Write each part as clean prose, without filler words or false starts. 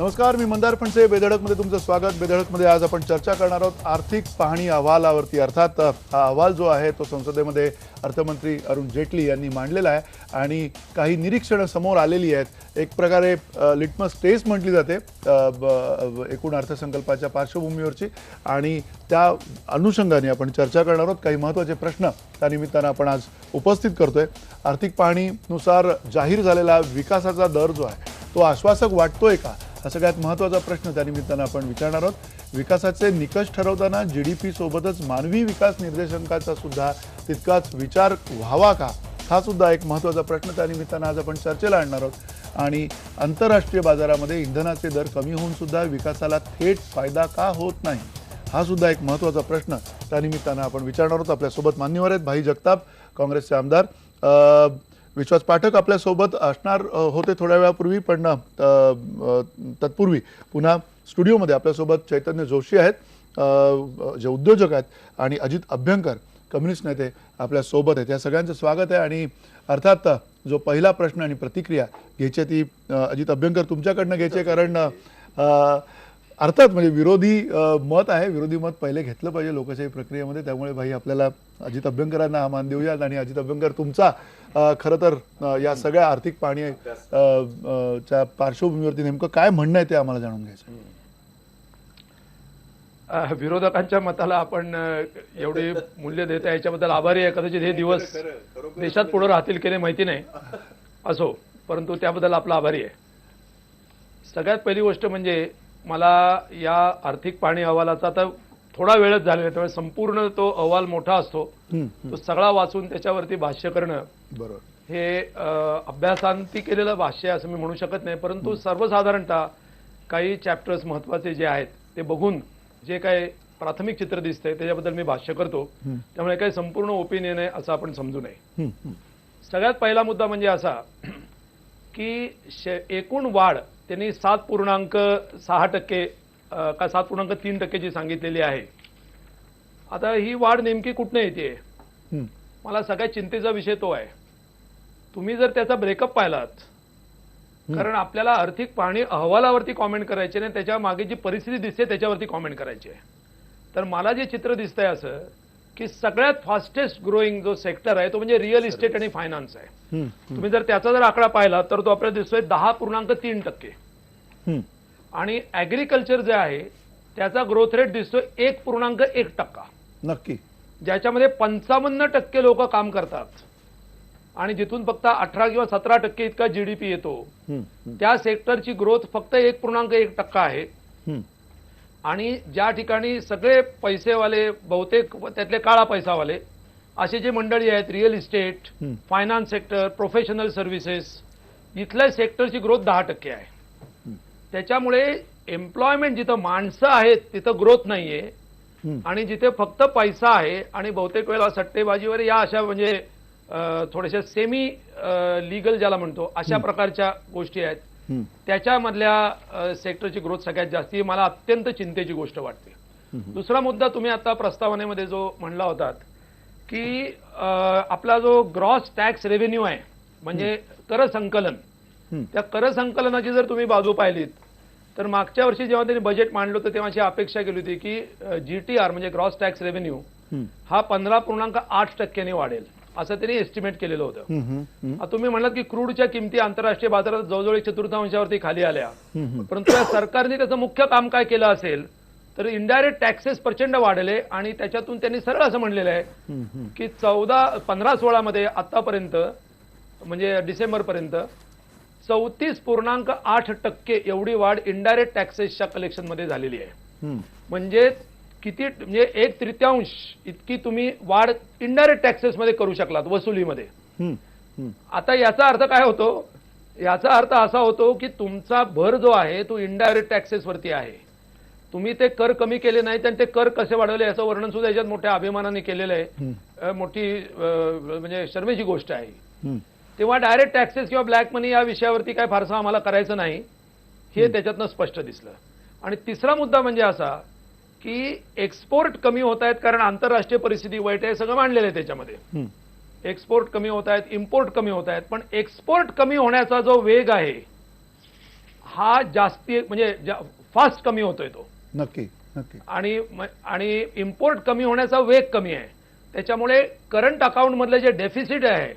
नमस्कार, मी मंदार फणसे. बेधडकमध्ये तुमचं स्वागत. बेधडकमध्ये आज आपण चर्चा करणार आहोत आर्थिक पाहणी अहवालावरती. अर्थात हा अहवाल जो आहे तो संसदेमध्ये अर्थमंत्री अरुण जेटली यांनी मांडलेला आहे आणि काही निरीक्षणं समोर आलेली आहेत. एक प्रकारे लिटमस टेस्ट म्हटली जाते एकूण अर्थसंकल्पाच्या पार्श्वभूमीवरची, आणि त्या अनुषंगाने आपण चर्चा करणार आहोत. काही महत्त्वाचे प्रश्न त्यानिमित्तानं आपण आज उपस्थित करतोय. आर्थिक पाहणीनुसार जाहीर झालेला विकासाचा दर जो आहे तो आश्वासक वाटतोय का, हा सगळ्यात महत्त्वाचा प्रश्न त्यानिमित्तानं आपण विचारणार आहोत. विकासाचे निकष ठरवताना GDP सोबतच मानवी विकास निर्देशांकाचा सुद्धा तितकाच विचार व्हावा का, हा सुद्धा एक महत्त्वाचा प्रश्न त्यानिमित्तानं आज आपण चर्चेला आणणार आहोत. आणि आंतरराष्ट्रीय बाजारामध्ये इंधनाचे दर कमी होऊन सुद्धा विकासाला थेट फायदा का होत नाही, हा सुद्धा एक महत्त्वाचा प्रश्न त्यानिमित्तानं आपण विचारणार आहोत. आपल्यासोबत मान्यवर आहेत भाई जगताप, काँग्रेसचे आमदार. विश्वास पाठक आपल्यासोबत असणार होते थोड्या वेळापूर्वी, पण तत्पूर्वी पुन्हा स्टुडिओमध्ये आपल्यासोबत चैतन्य जोशी आहेत, जे उद्योजक आहेत, आणि अजित अभ्यंकर कम्युनिस्ट नेते आपल्यासोबत आहेत. या सगळ्यांचं स्वागत आहे. आणि अर्थात जो पहिला प्रश्न आणि प्रतिक्रिया घ्यायची ती अजित अभ्यंकर तुमच्याकडनं घ्यायची, कारण अर्थात म्हणजे विरोधी मत आहे. विरोधी मत पहिले घेतलं पाहिजे लोकशाही प्रक्रियेमध्ये. त्यामुळे भाई आपल्याला अजित अभ्यंकरांना हा मान देऊयात. आणि अजित अभ्यंकर, तुमचा खरं तर या सगळ्या आर्थिक पाहणी च्या पार्श्वभूमीवरती नेमकं काय म्हणणं आहे ते आम्हाला जाणून घ्यायचं. विरोधकांच्या मताला आपण एवढे मूल्य देता याच्याबद्दल आभारी आहे. कदाचित हे दिवस देशात पुढे राहतील की नाही माहिती नाही, असो, परंतु त्याबद्दल आपला आभारी आहे. सगळ्यात पहिली गोष्ट म्हणजे मला या आर्थिक पाहणी अहवालाचा तर थोडा वेळच झालेला आहे, त्यामुळे संपूर्ण तो अहवाल मोठा असतो, तो सगळा वाचून त्याच्यावरती भाष्य करणं बरोबर हे अभ्यासांती केलेलं भाष्य असं मी म्हणू शकत नाही. परंतु सर्वसाधारणतः काही चॅप्टर्स महत्त्वाचे जे आहेत ते बघून जे काही प्राथमिक चित्र दिसतंय त्याच्याबद्दल मी भाष्य करतो. त्यामुळे काही संपूर्ण ओपिनियन आहे असं आपण समजू नये. सगळ्यात पहिला मुद्दा म्हणजे असा की एकूण वाढ त्यांनी 7.6% का 7.3% जी सांगितलेली आहे. आता ही वाढ नेमकी कुठनं येते, मला सगळ्यात चिंतेचा विषय तो आहे. तुम्ही जर त्याचा ब्रेकअप पाहिलात, कारण आपल्याला आर्थिक पाहणी अहवालावरती कॉमेंट करायचे नाही, त्याच्या मागे जी परिस्थिती दिसते त्याच्यावरती कॉमेंट करायची आहे. तर मला जे चित्र दिसतंय असं की सगळ्यात फास्टेस्ट ग्रोईंग जो सेक्टर आहे तो म्हणजे रिअल इस्टेट आणि फायनान्स आहे. तुम्ही जर त्याचा जर आकडा पाहिला तर तो आपल्याला दिसतोय 10.3%. आणि ऍग्रिकल्चर जे आहे त्याचा ग्रोथ रेट दिसतोय 1.1%. नक्की, ज्याच्यामध्ये 55% लोक काम करतात आणि जिथून फक्त 18 किंवा 17% इतका GDP येतो, त्या सेक्टरची ग्रोथ फक्त 1.1% आहे. आणि ज्या ठिकाणी सगळे पैसेवाले, बहुतेक त्यातले काळा पैसावाले असे जे मंडळी आहेत, real estate, finance sector, professional services, इथल्या सेक्टरची ग्रोथ 10% आहे. त्याच्यामुळे एम्प्लॉयमेंट जिथं माणसं आहेत तिथं ग्रोथ नाहीये, आणि जिथे फक्त पैसा आहे आणि बहुतेक वेळेला सट्टेबाजीवर या अशा म्हणजे थोड्याशा सेमी लिगल ज्याला म्हणतो अशा प्रकारच्या गोष्टी आहेत, त्याच्यामधल्या सेक्टरची ग्रोथ सगळ्यात जास्ती, मला अत्यंत चिंतेची गोष्ट वाटते. दुसरा मुद्दा तुम्ही आता प्रस्तावनेमध्ये जो म्हणला होतात की आपला जो ग्रॉस टॅक्स रेव्हेन्यू आहे म्हणजे कर संकलन, त्या कर संकलनाची जर तुम्ही बाजू पाहिलीत तर मागच्या वर्षी जेव्हा त्यांनी बजेट मांडलं होतं तेव्हा अशी अपेक्षा केली होती की GTR म्हणजे ग्रॉस टॅक्स रेव्हेन्यू हा 15.8% वाढेल असं त्यांनी एस्टिमेट केलेलं होतं. तुम्ही म्हणलात की क्रूडच्या किमती आंतरराष्ट्रीय बाजारात जवळजवळ 1/4 खाली आल्या, परंतु या सरकारने त्याचं मुख्य काम काय केलं असेल तर इनडायरेक्ट टॅक्सेस प्रचंड वाढले. आणि त्याच्यातून त्यांनी सरळ असं म्हणलेलं आहे की 15-16 मध्ये आतापर्यंत म्हणजे डिसेंबरपर्यंत 34.8% एवढी वाढ इनडायरेक्ट टॅक्सेसच्या कलेक्शनमध्ये झालेली आहे. म्हणजे किती, म्हणजे 1/3 इतकी तुम्ही वाढ इनडायरेक्ट टॅक्सेसमध्ये करू शकलात, वसुलीमध्ये. आता याचा अर्थ काय होतो, याचा अर्थ असा होतो की तुमचा भर जो आहे तो इनडायरेक्ट टॅक्सेसवरती आहे. तुम्ही ते कर कमी केले नाहीत आणि ते कर कसे वाढवले याचं वर्णन सुद्धा याच्यात मोठ्या अभिमानाने केलेलं आहे. मोठी म्हणजे शर्मेची गोष्ट आहे. तेव्हा डायरेक्ट टॅक्सेस किंवा ब्लॅक मनी या विषयावरती काय फारसं आम्हाला करायचं नाही, हे त्याच्यातनं स्पष्ट दिसलं. आणि तिसरा मुद्दा म्हणजे असा की एक्सपोर्ट कमी होत आहेत, कारण आंतरराष्ट्रीय परिस्थिती वाईट आहे, सगळं मांडलेलं आहे त्याच्यामध्ये. एक्सपोर्ट कमी होत आहेत, इम्पोर्ट कमी होत आहेत, पण एक्सपोर्ट कमी होण्याचा जो वेग आहे हा जास्ती म्हणजे फास्ट कमी होतोय तो. नक्की नक्की. आणि इम्पोर्ट कमी होण्याचा वेग कमी आहे. त्याच्यामुळे करंट अकाउंट मधले जे डेफिसिट आहे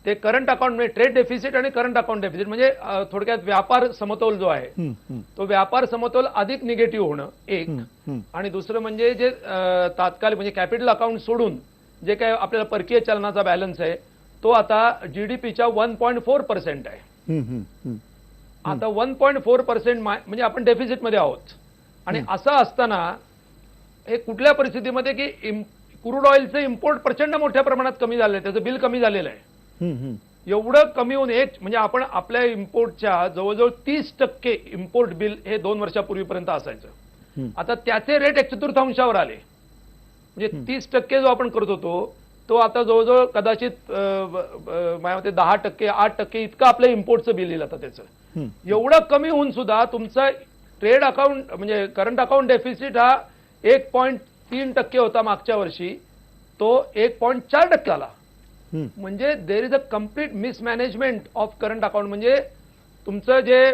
ते करंट अकाउंट म्हणजे ट्रेड डेफिसिट आणि करंट अकाउंट डेफिसिट म्हणजे थोडक्यात व्यापार समतोल जो आहे तो व्यापार समतोल अधिक निगेटिव्ह होणं एक. आणि दुसरं म्हणजे जे तात्कालिक म्हणजे कॅपिटल अकाउंट सोडून जे काय आपल्याला परकीय चलनाचा बॅलन्स आहे तो आता जीडीपीच्या 1.4% आहे. आता 1.4% म्हणजे आपण डेफिसिट मध्ये आहोत. आणि असं असताना हे कुठल्या परिस्थितीमध्ये की क्रूड ऑइलचं इम्पोर्ट प्रचंड मोठ्या प्रमाणात कमी झालं आहे, त्याचं बिल कमी झालेलं आहे. एवढं कमी होऊन म्हणजे आपण आपल्या इम्पोर्टच्या जवळजवळ 30% इम्पोर्ट बिल हे 2 वर्षापूर्वीपर्यंत असायचं. आता त्याचे रेट 1/4 आले. म्हणजे 30% जो आपण करत होतो तो आता जवळजवळ कदाचित माझ्या मते 10%, 8% इतकं आपल्या इम्पोर्टचं बिल येईल आता त्याचं. एवढं कमी होऊन सुद्धा तुमचा ट्रेड अकाउंट म्हणजे करंट अकाउंट डेफिसिट हा 1.3% होता मागच्या वर्षी, तो 1.4% आला. म्हणजे there is a complete mismanagement of current account. म्हणजे तुमचं जे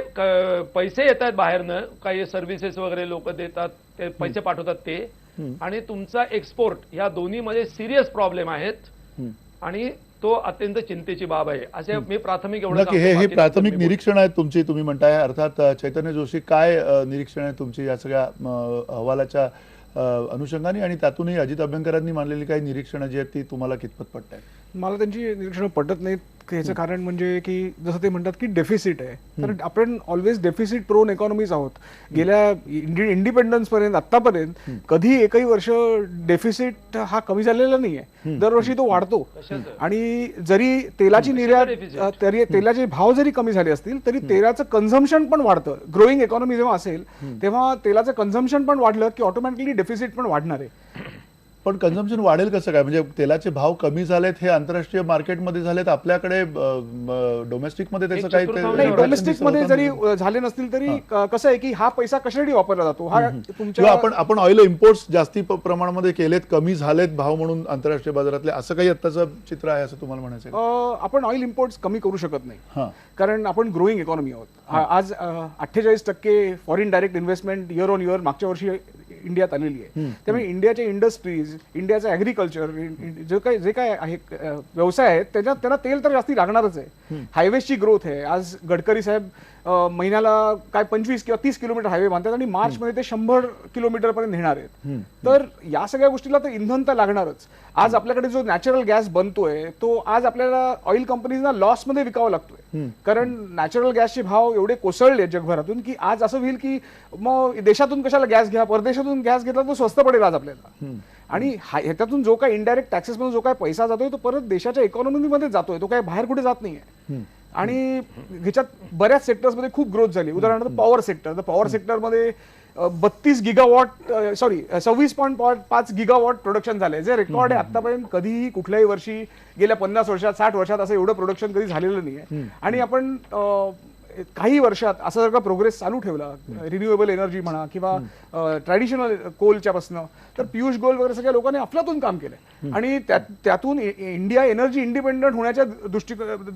पैसे येत आहेत बाहेरनं काही सर्व्हिसेस वगैरे लोक देतात ते पैसे पाठवतात ते आणि तुमचा एक्सपोर्ट या दोन्हीमध्ये सिरियस प्रॉब्लेम आहेत आणि तो अत्यंत चिंतेची बाब आहे असे मी प्राथमिक एवढं नक्की. हे प्राथमिक निरीक्षण आहेत तुमची, तुम्ही म्हणताय. अर्थात चैतन्य जोशी, काय निरीक्षण आहे तुमची या सगळ्या अहवालाच्या अनुषंगाने आणि त्यातूनही अजित अभ्यंकरांनी मांडलेली काही निरीक्षणं जी आहेत ती तुम्हाला कितपत पटत आहेत? मला त्यांची निरीक्षणं पटत नाहीत. ह्याचं कारण म्हणजे की जसं ते म्हणतात की डेफिसिट आहे, तर आपण ऑलवेज डेफिसिट प्रोन इकॉनॉमीज आहोत. गेल्या इंडिपेंडन्स पर्यंत आतापर्यंत कधी एकही वर्ष डेफिसिट हा कमी झालेला नाहीये. दरवर्षी तो वाढतो. आणि जरी तेलाची निर्यात तेलाचे भाव जरी कमी झाले असतील तरी तेलाचं कन्झम्पशन पण वाढतं. ग्रोईंग इकॉनॉमी जेव्हा असेल तेव्हा तेलाचं कन्झम्पशन पण वाढलं की ऑटोमॅटिकली डेफिसिट पण वाढणार आहे. पण कन्झम्पशन वाढेल कसं काय? म्हणजे तेलाचे भाव कमी झालेत हे आंतरराष्ट्रीय मार्केटमध्ये झालेत, आपल्याकडे डोमेस्टिकमध्ये त्याचं काही नाही. डोमेस्टिकमध्ये जरी झाले नसतील तरी कसं आहे की हा पैसा कशासाठी वापरला जातो हा तुमच्या आपण ऑइल इम्पोर्ट्स जास्ती प्रमाणामध्ये केलेत, कमी झालेत भाव म्हणून आंतरराष्ट्रीय बाजारातले, असं काही आत्ताचं चित्र आहे असं तुम्हाला म्हणायचं? आपण ऑइल इम्पोर्ट्स कमी करू शकत नाही कारण आपण ग्रोईंग इकॉनॉमी आहोत. आज 48% foreign direct investment year on year मागच्या वर्षी इंडियात आलेली आहे. त्यामुळे इंडियाच्या इंडस्ट्रीज, इंडियाचं ऍग्रिकल्चर, जे काय आहे व्यवसाय आहेत त्यांना तेल तर जास्ती लागणारच आहे. हायवेजची ग्रोथ आहे. आज गडकरी साहेब महिन्याला काय 25 किंवा 30 किलोमीटर हायवे बांधतात आणि मार्च मध्ये ते 100 किलोमीटर पर्यंत नेणार आहेत. तर या सगळ्या गोष्टीला तर इंधन तर लागणारच. आज आपल्याकडे जो नॅचरल गॅस बनतोय तो आज आपल्याला ऑइल कंपनीजना लॉस मध्ये विकावा लागतोय कारण नॅचरल गॅसचे भाव एवढे कोसळले जगभरातून की आज असं होईल की मग देशातून कशाला गॅस घ्या, परदेशातून गॅस घेतला तो स्वस्त पडेल आज आपल्याला. आणि ह्याच्यातून जो काय इनडायरेक्ट टॅक्सेस मधून जो काय पैसा जातोय तो परत देशाच्या इकॉनॉमीमध्ये जातोय, तो काय बाहेर कुठे जात नाहीये. आणि ह्याच्यात बऱ्याच सेक्टर्समध्ये खूप ग्रोथ झाली. उदाहरणार्थ पॉवर सेक्टर. तर पॉवर सेक्टरमध्ये 32 गिगावॉट 26.5 गिगावॉट प्रोडक्शन झालंय, जे रेकॉर्ड आहे आतापर्यंत. कधीही कुठल्याही वर्षी गेल्या 50 वर्षात 60 वर्षात असं एवढं प्रोडक्शन कधी झालेलं नाहीये. आणि आपण काही वर्षात असं जर का प्रोग्रेस चालू ठेवला रिन्युएबल एनर्जी म्हणा किंवा ट्रॅडिशनल कोलच्या पासनं, तर पियुष गोयल वगैरे सगळ्या लोकांनी अफलातून काम केलंय आणि त्यातून इंडिया एनर्जी इंडिपेंडंट होण्याच्या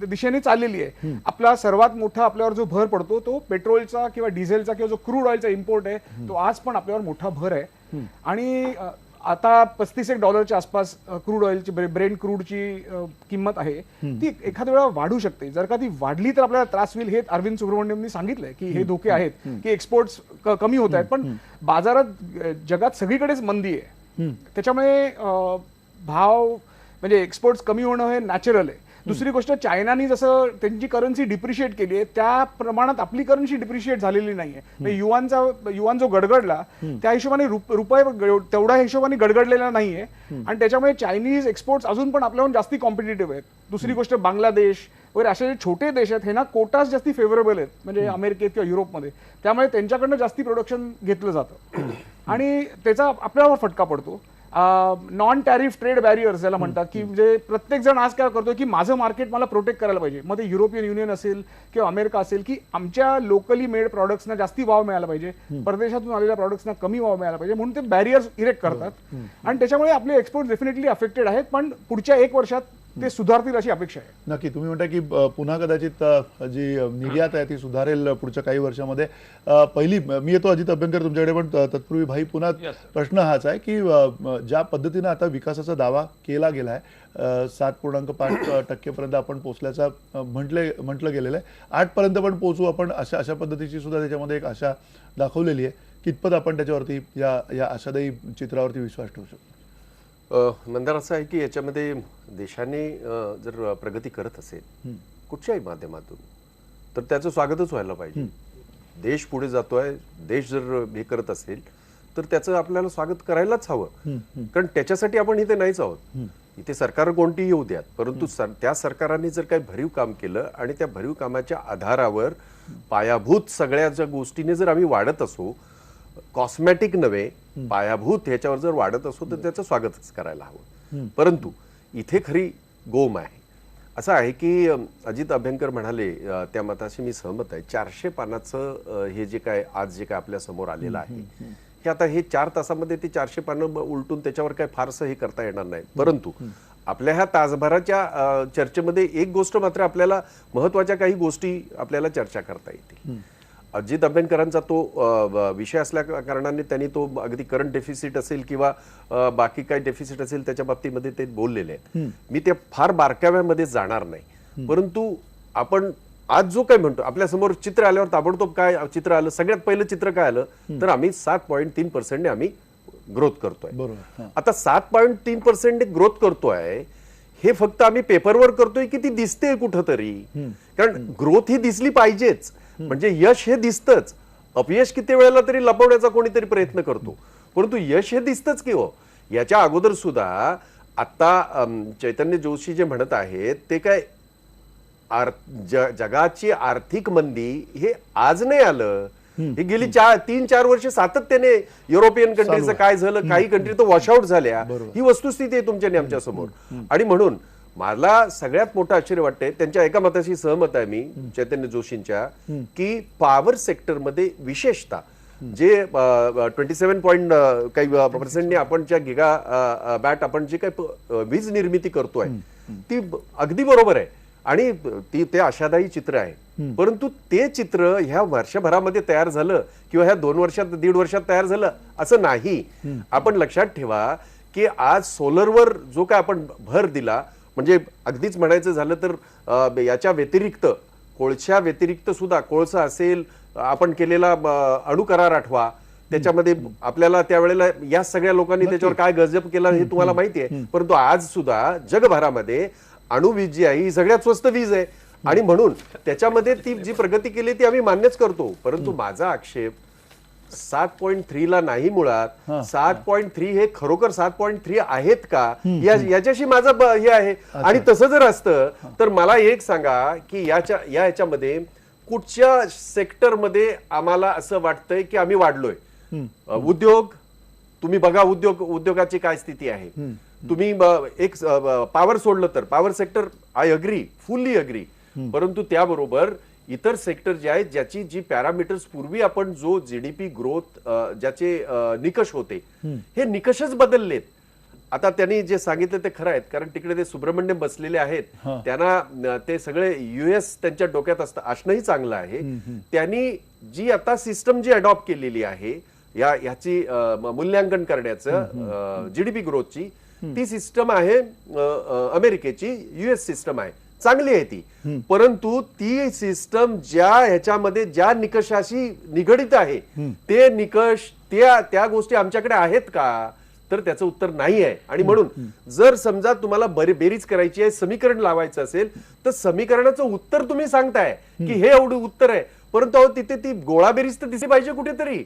दिशेने चाललेली आहे. आपला सर्वात मोठा आपल्यावर जो भर पडतो तो पेट्रोलचा किंवा डिझेलचा किंवा जो क्रूड ऑइलचा इम्पोर्ट आहे तो आज पण आपल्यावर मोठा भर आहे. आणि आता $35 आसपास क्रूड ऑइलची ब्रेंट क्रूडची किंमत आहे, ती एखाद्या वेळा वाढू शकते. जर का ती वाढली तर आपल्याला त्रास होईल. हे अरविंद सुब्रमण्यमनी सांगितलंय की हे धोके आहेत की एक्सपोर्ट्स कमी होत आहेत. पण बाजारात जगात सगळीकडेच मंदी आहे. त्याच्यामुळे भाव म्हणजे एक्सपोर्ट्स कमी होणं हे नॅचरल आहे. दुसरी गोष्ट, चायनानी जसं त्यांची करन्सी डिप्रिशिएट केली आहे त्या प्रमाणात आपली करन्सी डिप्रिशिएट झालेली नाहीये. युआन जो गडगडला त्या हिशोबाने रुपये तेवढ्या हिशोबाने गडगडलेला नाहीये आणि त्याच्यामुळे चायनीज एक्सपोर्ट्स अजून पण आपल्याहून जास्ती कॉम्पिटिटिव्ह आहेत. दुसरी गोष्ट, बांगलादेश वगैरे असे जे छोटे देश आहेत हे ना कोटास जास्ती फेवरेबल आहेत म्हणजे अमेरिकेत किंवा युरोपमध्ये. त्यामुळे त्यांच्याकडनं जास्ती प्रोडक्शन घेतलं जातं आणि त्याचा आपल्यावर फटका पडतो. नॉन टॅरिफ ट्रेड बॅरियर्स ज्याला म्हणतात की म्हणजे प्रत्येक जण आज काय करतो की माझं मार्केट मला प्रोटेक्ट करायला पाहिजे. मग ते युरोपियन युनियन असेल किंवा अमेरिका असेल की आमच्या लोकली मेड प्रॉडक्ट्सना जास्ती भाव मिळाला पाहिजे, परदेशातून आलेल्या प्रॉडक्ट्सना कमी भाव मिळाला पाहिजे, म्हणून ते बॅरियर्स इरेक्ट करतात आणि त्याच्यामुळे आपले एक्सपोर्ट डेफिनेटली अफेक्टेड आहेत. पण पुढच्या 1 वर्षात ते सुधारतील अशी अपेक्षा आहे. नक्की. तुम्ही म्हणता की पुन्हा कदाचित जी निर्यात आहे ती सुधारेल पुढच्या काही वर्षामध्ये. पहिली मी येतो अजित अभ्यंकर तुमच्याकडे, पण तत्पूर्वी भाई पुन्हा प्रश्न हाच आहे की ज्या पद्धतीने आता विकासाचा दावा केला गेला आहे, 7.5% पर्यंत आपण पोहोचल्याचा म्हटलं गेलेलं आहे, 8 पर्यंत पण पोहोचू आपण अशा पद्धतीची सुद्धा त्याच्यामध्ये एक आशा दाखवलेली आहे. कितपत आपण त्याच्यावरती या आशादायी चित्रावरती विश्वास ठेवू शकतो? मंदार, असं आहे की याच्यामध्ये देशाने जर प्रगती करत असेल कुठच्याही माध्यमातून तर त्याचं स्वागतच व्हायला पाहिजे. देश पुढे जातोय, देश जर हे करत असेल तर त्याचं आपल्याला स्वागत करायलाच हवं. कारण त्याच्यासाठी आपण इथे नाहीच आहोत. इथे सरकार कोणतीही येऊ द्यात, परंतु त्या सरकारांनी जर काही भरीव काम केलं आणि त्या भरीव कामाच्या आधारावर पायाभूत सगळ्या ज्या गोष्टीने जर आम्ही वाढत असू, कॉस्मॅटिक नव्हे पायाभूत ह्याच्यावर जर वाढत असो तर त्याचं स्वागतच करायला हवं. परंतु इथे खरी गोम आहे. असं आहे की अजित अभ्यंकर म्हणाले त्या मताशी मी सहमत आहे. 400 पानाचं हे जे काय आज जे काय आपल्या समोर आलेलं आहे, हे आता हे 4 तासामध्ये ते 400 पानं उलटून त्याच्यावर काय फारसं हे करता येणार नाही. परंतु आपल्या ह्या तासभराच्या चर्चेमध्ये एक गोष्ट मात्र आपल्याला महत्वाच्या काही गोष्टी आपल्याला चर्चा करता येतील. अजित अभ्यंकरांचा तो विषय असल्या कारणाने त्यांनी तो अगदी करंट डेफिसिट असेल किंवा बाकी काही डेफिसिट असेल त्याच्या बाबतीमध्ये ते बोललेले आहेत. मी ते फार बारकाव्यामध्ये जाणार नाही. परंतु आपण आज जो काय म्हणतो, आपल्या समोर चित्र आल्यावर ताबडतोब काय चित्र आलं, सगळ्यात पहिलं चित्र काय आलं तर आम्ही 7.3% ने आम्ही ग्रोथ करतोय. आता 7.3% ग्रोथ करतोय हे फक्त आम्ही पेपरवर करतोय की ती दिसते कुठंतरी? कारण ग्रोथ ही दिसली पाहिजेच, म्हणजे यश हे दिसतंच. अपयश किती वेळेला तरी लपवण्याचा कोणीतरी प्रयत्न करतो, परंतु यश हे दिसतंच की हो. याच्या अगोदर सुद्धा आता चैतन्य जोशी जे म्हणत आहेत ते काय जगाची आर्थिक मंदी हे आज नाही आलं. हे गेली 3-4 वर्ष सातत्याने युरोपियन कंट्रीचं काय झालं, काही कंट्री तर वॉशआउट झाल्या, ही वस्तुस्थिती आहे तुमच्या आणि आमच्या समोर. आणि म्हणून मला सगळ्यात मोठं आश्चर्य वाटतंय, त्यांच्या एका मताशी सहमत आहे मी चैतन्य जोशींच्या, की पॉवर सेक्टरमध्ये विशेषतः जे 27% आपण ज्या गिगा बॅट आपण जे काही वीज निर्मिती करतोय ती अगदी बरोबर आहे आणि ते आशादायी चित्र आहे. परंतु ते चित्र ह्या वर्षभरामध्ये तयार झालं किंवा ह्या 2 वर्षात 1.5 वर्षात तयार झालं असं नाही. आपण लक्षात ठेवा की आज सोलरवर जो काय आपण भर दिला, म्हणजे अगदीच म्हणायचं झालं तर याच्या व्यतिरिक्त कोळशा व्यतिरिक्त सुद्धा कोळसा असेल, आपण केलेला अणु करार आठवा, त्याच्यामध्ये आपल्याला त्यावेळेला या सगळ्या लोकांनी त्याच्यावर काय गजब केला हे तुम्हाला माहिती आहे. परंतु आज सुद्धा जगभरामध्ये अणुवीज जी आहे ही सगळ्यात स्वस्त वीज आहे आणि म्हणून त्याच्यामध्ये ती जी प्रगती केली ती आम्ही मान्यच करतो. परंतु माझा आक्षेप 7.3 ला नाही, मुळात 7.3 हे खरोखर 7.3 आहेत का याच्याशी माझं हे आहे. आणि तसं जर असतं तर मला एक सांगा की याच्यामध्ये कुठच्या सेक्टरमध्ये आम्हाला असं वाटतंय की आम्ही वाढलोय? उद्योग तुम्ही बघा, उद्योगाची काय स्थिती आहे. तुम्ही एक पॉवर सोडलं तर power sector I agree, fully agree, परंतु त्याबरोबर इतर सेक्टर जे आहेत ज्याची जी पॅरामीटर्स पूर्वी आपण जो जीडीपी ग्रोथ ज्याचे निकष होते हे निकषच बदललेत. आता त्यांनी जे सांगितलं ते खरं आहेत, कारण तिकडे ते सुब्रमण्यम बसलेले आहेत, त्यांना ते सगळे US त्यांच्या डोक्यात असणंही चांगलं आहे. त्यांनी जी आता सिस्टम जी अडॉप्ट केलेली आहे याची मूल्यांकन करण्याचं जीडीपी ग्रोथची, ती सिस्टम आहे अमेरिकेची, US सिस्टम आहे, चांगली आहे ती. परंतु ती सिस्टम ह्याच्यामध्ये ज्या निकषाशी निगडित आहे ते निकष त्या गोष्टी आमच्याकडे आहेत का? तर त्याचं उत्तर नाही आहे. आणि म्हणून जर समजा तुम्हाला बेरीज करायची आहे, समीकरण लावायचं असेल तर समीकरणाचं उत्तर तुम्ही सांगताय की हे एवढं उत्तर आहे, परंतु तिथे ती गोळाबेरीज तर दिसली पाहिजे कुठेतरी.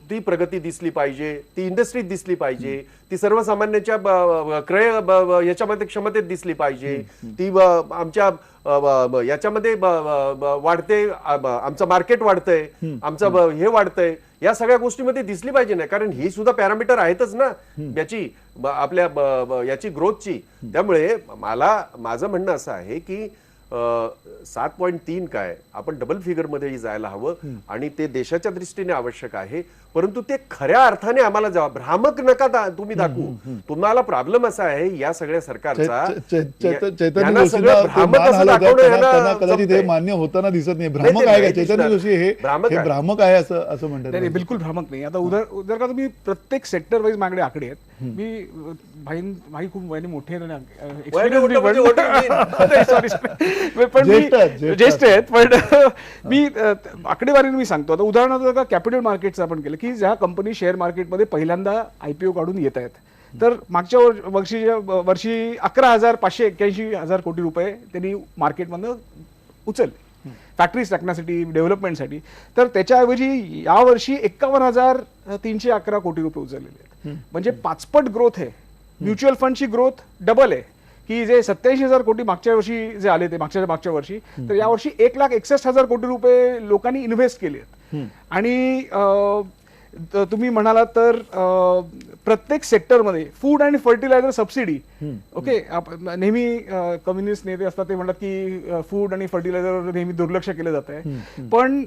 ती प्रगती दिसली पाहिजे, ती इंडस्ट्रीत दिसली पाहिजे, ती सर्वसामान्यांच्या क्रय याच्यामध्ये क्षमतेत दिसली पाहिजे, ती आमच्या याच्यामध्ये वाढते, आमचं मार्केट वाढतंय, आमचं हे वाढतंय, या सगळ्या गोष्टीमध्ये दिसली पाहिजे ना. कारण ही सुद्धा पॅरामीटर आहेतच ना याची, आपल्या याची ग्रोथची. त्यामुळे माझं म्हणणं असं आहे की 7.3 काय, आपण डबल फिगर मध्ये जायला हवं आणि ते देशाच्या दृष्टीने आवश्यक आहे. परंतु ते खऱ्या अर्थाने आम्हाला भ्रामक नका तुम्ही दाखवू. तुम्हाला प्रॉब्लेम असा आहे या सगळ्या सरकारचा, चैतन्य यांना जोशींना सगळं ते भ्रामक मान असं हलवतात, दाखवणं त्यांना यांना कदाचित हे जमतंय. मान्य होताना दिसत नाही. नाही, भ्रामक ते आहे का नाही चैतन्य दिसणार. जोशी हे भ्रामक आहे. भ्रामक आहे असं म्हणतात? नाही बिलकुल भ्रामक नाही. आता जर का तुम्ही प्रत्येक सेक्टर वाईज माझ्याकडे आकडे आहेत. मी भाई खूप वयाने मोठे वयाने मोठं म्हणजे मोठं सॉरी पण मी ज्येष्ठ आहेत, पण मी आकडेवारीने मी सांगतो. आता उदाहरणार्थ का कॅपिटल मार्केटचं आपण केलं की ज्या कंपनी शेअर मार्केटमध्ये पहिल्यांदा IPO काढून येत आहेत, तर मागच्या वर्षी 11,581 कोटी रुपये त्यांनी मार्केटमधनं उचलले फॅक्टरीज टाकण्यासाठी, डेव्हलपमेंटसाठी. तर त्याच्याऐवजी यावर्षी 51,311 कोटी रुपये उचललेले आहेत. म्हणजे 5पट ग्रोथ आहे. म्युच्युअल फंडची ग्रोथ डबल आहे, की जे 87,000 कोटी मागच्या वर्षी जे आले ते मागच्या वर्षी, तर यावर्षी 1,61,000 कोटी रुपये लोकांनी इन्व्हेस्ट केले आहेत. आणि तुम्ही म्हणालात तर प्रत्येक सेक्टरमध्ये फूड आणि फर्टिलायझर सबसिडी, ओके, नेहमी कम्युनिस्ट नेते असतात ते म्हणतात की फूड आणि फर्टिलायझरवर नेहमी दुर्लक्ष केलं जात आहे, पण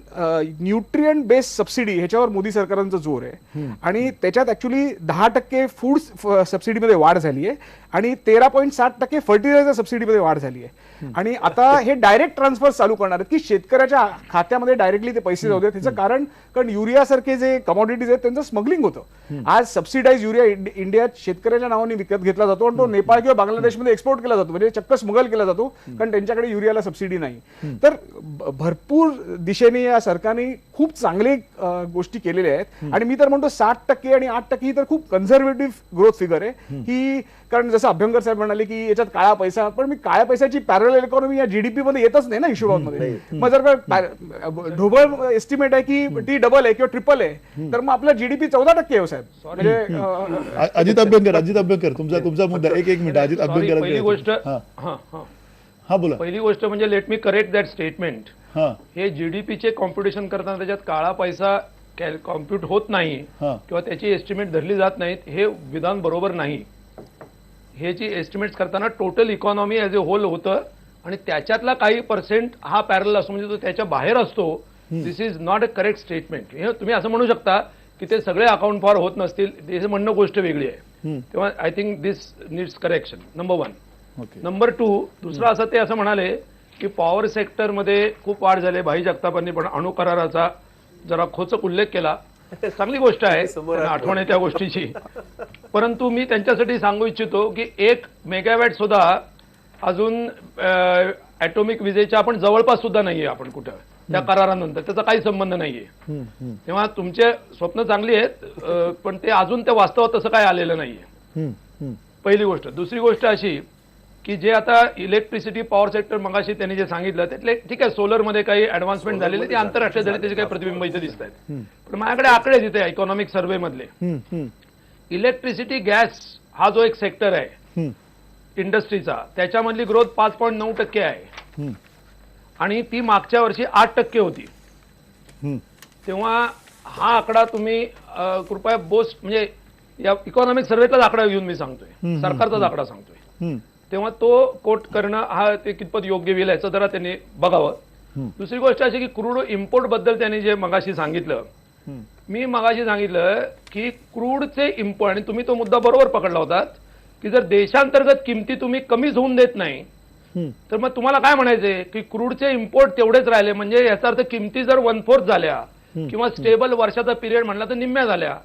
न्यूट्रिएंट बेस्ड सबसिडी ह्याच्यावर मोदी सरकारांचा जोर आहे. आणि त्याच्यात ऍक्च्युली 10% फूड सबसिडीमध्ये वाढ झाली आहे आणि 13.7% फर्टिलायझर सबसिडीमध्ये वाढ झाली आहे. आणि आता हे डायरेक्ट ट्रान्सफर चालू करणार आहेत की शेतकऱ्याच्या खात्यामध्ये डायरेक्टली ते पैसे जाऊ देत. त्याचं कारण युरिया सारखे जे कमॉडिटीज आहेत त्यांचं स्मगलिंग होतं. आज सबसिडाइज युरिया इंडियात शेतकऱ्याच्या नावाने विकत घेतला जातो आणि तो नेपाळ किंवा बांगलादेशमध्ये एक्सपोर्ट केला जातो, म्हणजे चक्क स्मगल केला जातो, कारण त्यांच्याकडे युरियाला सबसिडी नाही. तर भरपूर दिशेने या सरकारने खूप चांगले गोष्टी केलेल्या आहेत. आणि मी तर म्हणतो 60% आणि 8% ही तर खूप कन्झर्वेटिव्ह ग्रोथ फिगर आहे ही. कारण जसं अभ्यंकर साहेब म्हणाले की याच्यात काळा पैसा, पण मी काळ्या पैशाची पॅरलल इकॉनॉमी या GDP मध्ये येतच नाही ना हिशोबामध्ये. मग जर का ढोबळ एस्टिमेट आहे की ती डबल आहे किंवा ट्रिपल आहे, तर मग आपला GDP 14% आहे साहेब. म्हणजे अजित अभ्यंकर तुमचा मुद्दा. एक मिनिट अजित अभ्यंकर. पहिली गोष्ट हा बोला. पहिली गोष्ट म्हणजे let me correct that statement. हे जीडीपीचे कॉम्प्युटेशन करताना त्याच्यात काळा पैसा कॉम्प्युट होत नाही किंवा त्याची एस्टिमेट धरली जात नाहीत, हे विधान बरोबर नाही. हे जी एस्टिमेट्स करताना टोटल इकॉनॉमी ॲज ए होल होतं आणि त्याच्यातला काही पर्सेंट हा पॅरल असतो, म्हणजे तो त्याच्या बाहेर असतो. This is not a correct statement. हे तुम्ही असं म्हणू शकता की ते सगळे अकाउंट फॉर होत नसतील, हे म्हणणं गोष्ट वेगळी आहे. तेव्हा I think this needs correction, number 1. Number 2, दुसरं असं ते असं म्हणाले की पॉवर सेक्टरमध्ये खूप वाढ झाली. भाई जगतापांनी पण अणु कराराचा जरा खोचक उल्लेख केला, चांगली गोष्ट आहे, आठवण आहे त्या गोष्टीची. परंतु मी त्यांच्यासाठी सांगू इच्छितो की 1 मेगावॅट सुद्धा अजून ॲटॉमिक विजेच्या आपण जवळपास सुद्धा नाहीये आपण कुठं त्या करारानंतर, त्याचा काही संबंध नाहीये. तेव्हा तुमचे स्वप्न चांगली आहेत, पण ते अजून त्या वास्तवात तसं काय आलेलं नाहीये. पहिली गोष्ट. दुसरी गोष्ट अशी की जे आता इलेक्ट्रिसिटी पॉवर सेक्टर मगाशी त्यांनी जे सांगितलं त्यातले ठीक आहे, सोलरमध्ये काही ऍडव्हान्समेंट झालेली, ती आंतरराष्ट्रीय झाली, त्याचे काही प्रतिबिंब इथे दिसत आहेत. पण माझ्याकडे आकडे तिथे इकॉनॉमिक सर्व्हे मधले इलेक्ट्रिसिटी गॅस हा जो एक सेक्टर आहे इंडस्ट्रीचा, त्याच्यामधली ग्रोथ 5.9% आहे आणि ती मागच्या वर्षी 8% होती. तेव्हा हा आकडा तुम्ही कृपया बोस्ट, म्हणजे या इकॉनॉमिक सर्व्हेतलाच आकडा घेऊन मी सांगतोय, सरकारचाच आकडा सांगतोय. तेव्हा तो कोट करणं हा ते कितपत योग्य होईल याचं जरा त्यांनी बघावं. दुसरी गोष्ट अशी की क्रूड इम्पोर्ट बद्दल त्यांनी जे मगाशी सांगितलं, मी मगाशी सांगितलं की क्रूडचे इम्पोर्ट, आणि तुम्ही तो मुद्दा बरोबर पकडला होतात की जर देशांतर्गत किमती तुम्ही कमीच होऊन देत नाही, तर मग तुम्हाला काय म्हणायचंय की क्रूडचे इम्पोर्ट तेवढेच राहिले, म्हणजे याचा अर्थ किमती जर 1/4 झाल्या किंवा स्टेबल वर्षाचा पिरियड म्हणला तर निम्म्या झाल्या,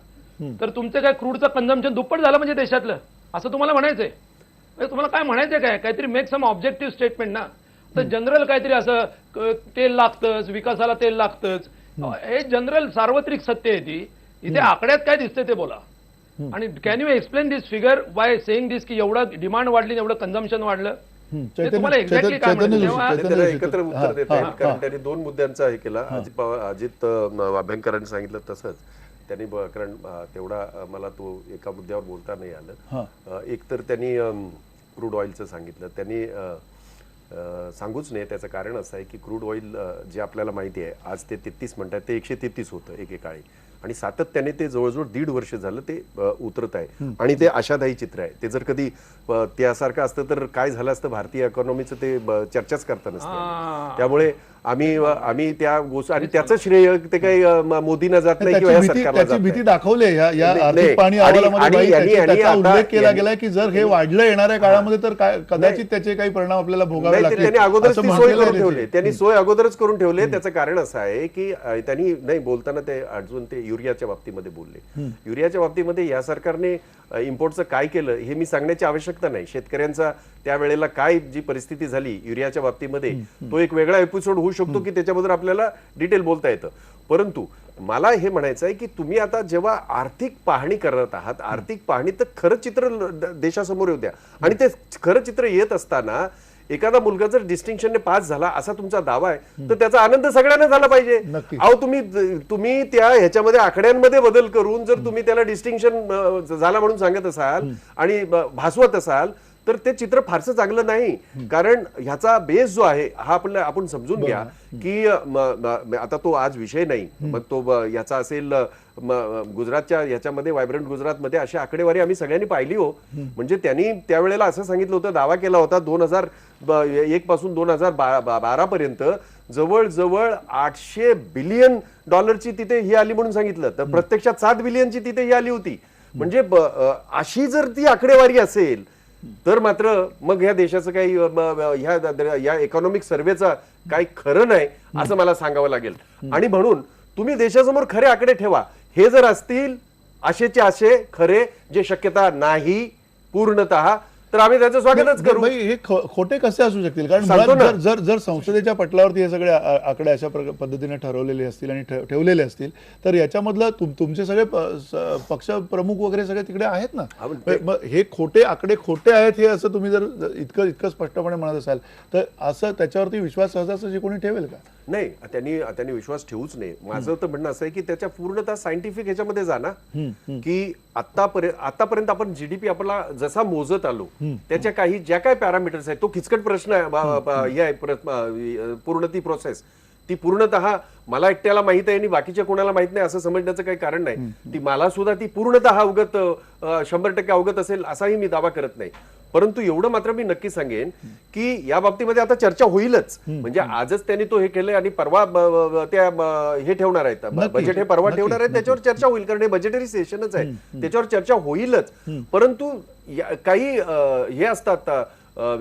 तर तुमचं काय क्रूडचं कन्झम्पशन दुप्पट झालं म्हणजे देशातलं, असं तुम्हाला म्हणायचंय. तुम्हाला काय म्हणायचं काय, काहीतरी मेक सम ऑब्जेक्टिव्ह स्टेटमेंट ना. तर जनरल काहीतरी असं तेल लागतंच, विकासाला तेल लागतंच, हे जनरल सार्वत्रिक सत्य आहे ती. इथे आकड्यात काय दिसतंय ते बोला. आणि can you explain this figure by saying this की एवढं डिमांड वाढली, एवढं कन्झम्पशन वाढलं, ते तुम्हाला एक्झॅक्टली काय त्याला एकत्र उत्तर देता येईल. कारण त्यांनी 2 मुद्द्यांचा हे केला. अजित अभ्यंकरांनी सांगितलं तसंच त्यांनी, कारण तेवढा मला तो एका मुद्द्यावर बोलता नाही आलं. एक तर त्यांनी क्रूड ऑइलचं सांगितलं. त्यांनी सांगूच नाही, त्याचं कारण असं आहे की क्रूड ऑइल जे आपल्याला माहिती आहे आज ते 33 म्हणतात, ते 133 होतं एकेकाळी, आणि सातत्याने ते जवळजवळ 1.5 वर्ष झालं ते उतरत आहे. आणि ते आशादायी चित्र आहे. ते जर कधी त्यासारखं असतं तर काय झालं असतं, भारतीय इकॉनॉमीचं ते चर्चाच करता नसते. त्यामुळे आम्ही त्या गोष्ट आणि त्याचं श्रेय ते काही मोदींना जात नाही किंवा या सरकारला त्याची जात भीती नाही. दाखवली या नाही, आर्थिक पाणी आणि- अहवालामध्ये बाई, आणि- आणि त्याचा आता- उल्लेख केला यांनी- गेलाय की जर हे वाढलं येणाऱ्या काळामध्ये तर कदाचित त्याचे काही परिणाम आपल्याला भोगावे नाही, लागतील त्यांनी अगोदरच असं ती सोय म्हटलेलं करून आहे ठेवली. त्याची. त्यांनी सोय अगोदरच करून ठेवले. त्याचं कारण असं आहे की त्यांनी नाही बोलताना ते अजून ते युरियाच्या बाबतीमध्ये बोलले. युरियाच्या बाबतीमध्ये या सरकारने इम्पोर्टचं काय केलं हे मी सांगण्याची आवश्यकता नाही. शेतकऱ्यांचा त्यावेळेला काय जी परिस्थिती झाली युरियाच्या बाबतीमध्ये तो एक वेगळा एपिसोड होऊ शकतो की त्याच्याबद्दल आपल्याला डिटेल बोलता येतं. परंतु मला हे म्हणायचं आहे की तुम्ही आता जेव्हा आर्थिक पाहणी करत आहात, आर्थिक पाहणी तर खरं चित्र देशासमोर येऊ द्या. आणि ते खरं चित्र येत असताना एखादा मुलगा जर डिस्टिंक्शनने पास झाला असा तुमचा दावा आहे तर त्याचा आनंद सगळ्यांना झाला पाहिजे. नक्कीच. अहो तुम्ही त्या ह्याच्यामध्ये आकड्यांमध्ये बदल करून जर तुम्ही त्याला डिस्टिंक्शन झाला म्हणून सांगत असाल आणि भासवत असाल तर ते चित्र फारसं चांगलं नाही. कारण ह्याचा बेस जो आहे हा आपण समजून घ्या की आता तो आज विषय नाही, मग तो याचा असेल गुजरातच्या याच्यामध्ये व्हायब्रंट गुजरातमध्ये अशी आकडेवारी आम्ही सगळ्यांनी पाहिली हो. म्हणजे त्यांनी त्यावेळेला असं सांगितलं होतं, दावा केला होता 2001 पासून 2012 पर्यंत जवळजवळ $800 बिलियन तिथे ही आली म्हणून सांगितलं. तर प्रत्यक्षात 7 बिलियनची तिथे ही आली होती. म्हणजे अशी जर ती आकडेवारी असेल तर मात्र मग ह्या देशाचं काही या इकॉनॉमिक सर्व्हेचा काही खरं नाही असं मला सांगावं लागेल. आणि म्हणून तुम्ही देशासमोर खरे आकडे ठेवा. हे जर असतील आशेचे आशे खरे, जे शक्यता नाही पूर्णतः, तर आम्ही त्याचं स्वागतच करू. हे खोटे कसे असू शकतील? कारण सांगतो मुळात ना. जर संसदेच्या पटलावरती हे सगळे आकडे अशा पद्धतीने ठरवलेले असतील आणि ठेवलेले असतील तर याच्यामधलं तुमचे सगळे पक्ष प्रमुख वगैरे सगळे तिकडे आहेत ना. मग हे खोटे आकडे खोटे आहेत हे असं तुम्ही जर इतकं स्पष्टपणे म्हणत असाल तर असं त्याच्यावरती विश्वास सहजासहजी कोणी ठेवेल का? नाही, त्यांनी विश्वास ठेवूच नाही. माझं तर म्हणणं असं आहे की त्याच्या पूर्णतः सायंटिफिक ह्याच्यामध्ये जा ना, की आतापर्यंत आपण जीडीपी आपला जसा मोजत आलो त्याच्या काही ज्या काही पॅरामीटर्स आहेत, तो किचकट प्रश्न आहे, हे आहे पूर्ण ती प्रोसेस ती पूर्णतः मला एकट्याला माहित आहे आणि बाकीच्या कोणाला माहित नाही असं समजण्याचं काही कारण नाही. ती मला सुद्धा ती पूर्णतः अवगत 100% अवगत असेल असाही मी दावा करत नाही. परंतु एवढं मात्र मी नक्की सांगेन की या बाबतीमध्ये आता चर्चा होईलच. म्हणजे आजच त्यांनी तो हे केलंय आणि परवा त्या हे ठेवणार आहेत, बजेट हे परवा ठेवणार आहेत, त्याच्यावर चर्चा होईल. कारण हे बजेटरी सेशनच आहे, त्याच्यावर चर्चा होईलच. परंतु काही हे असतात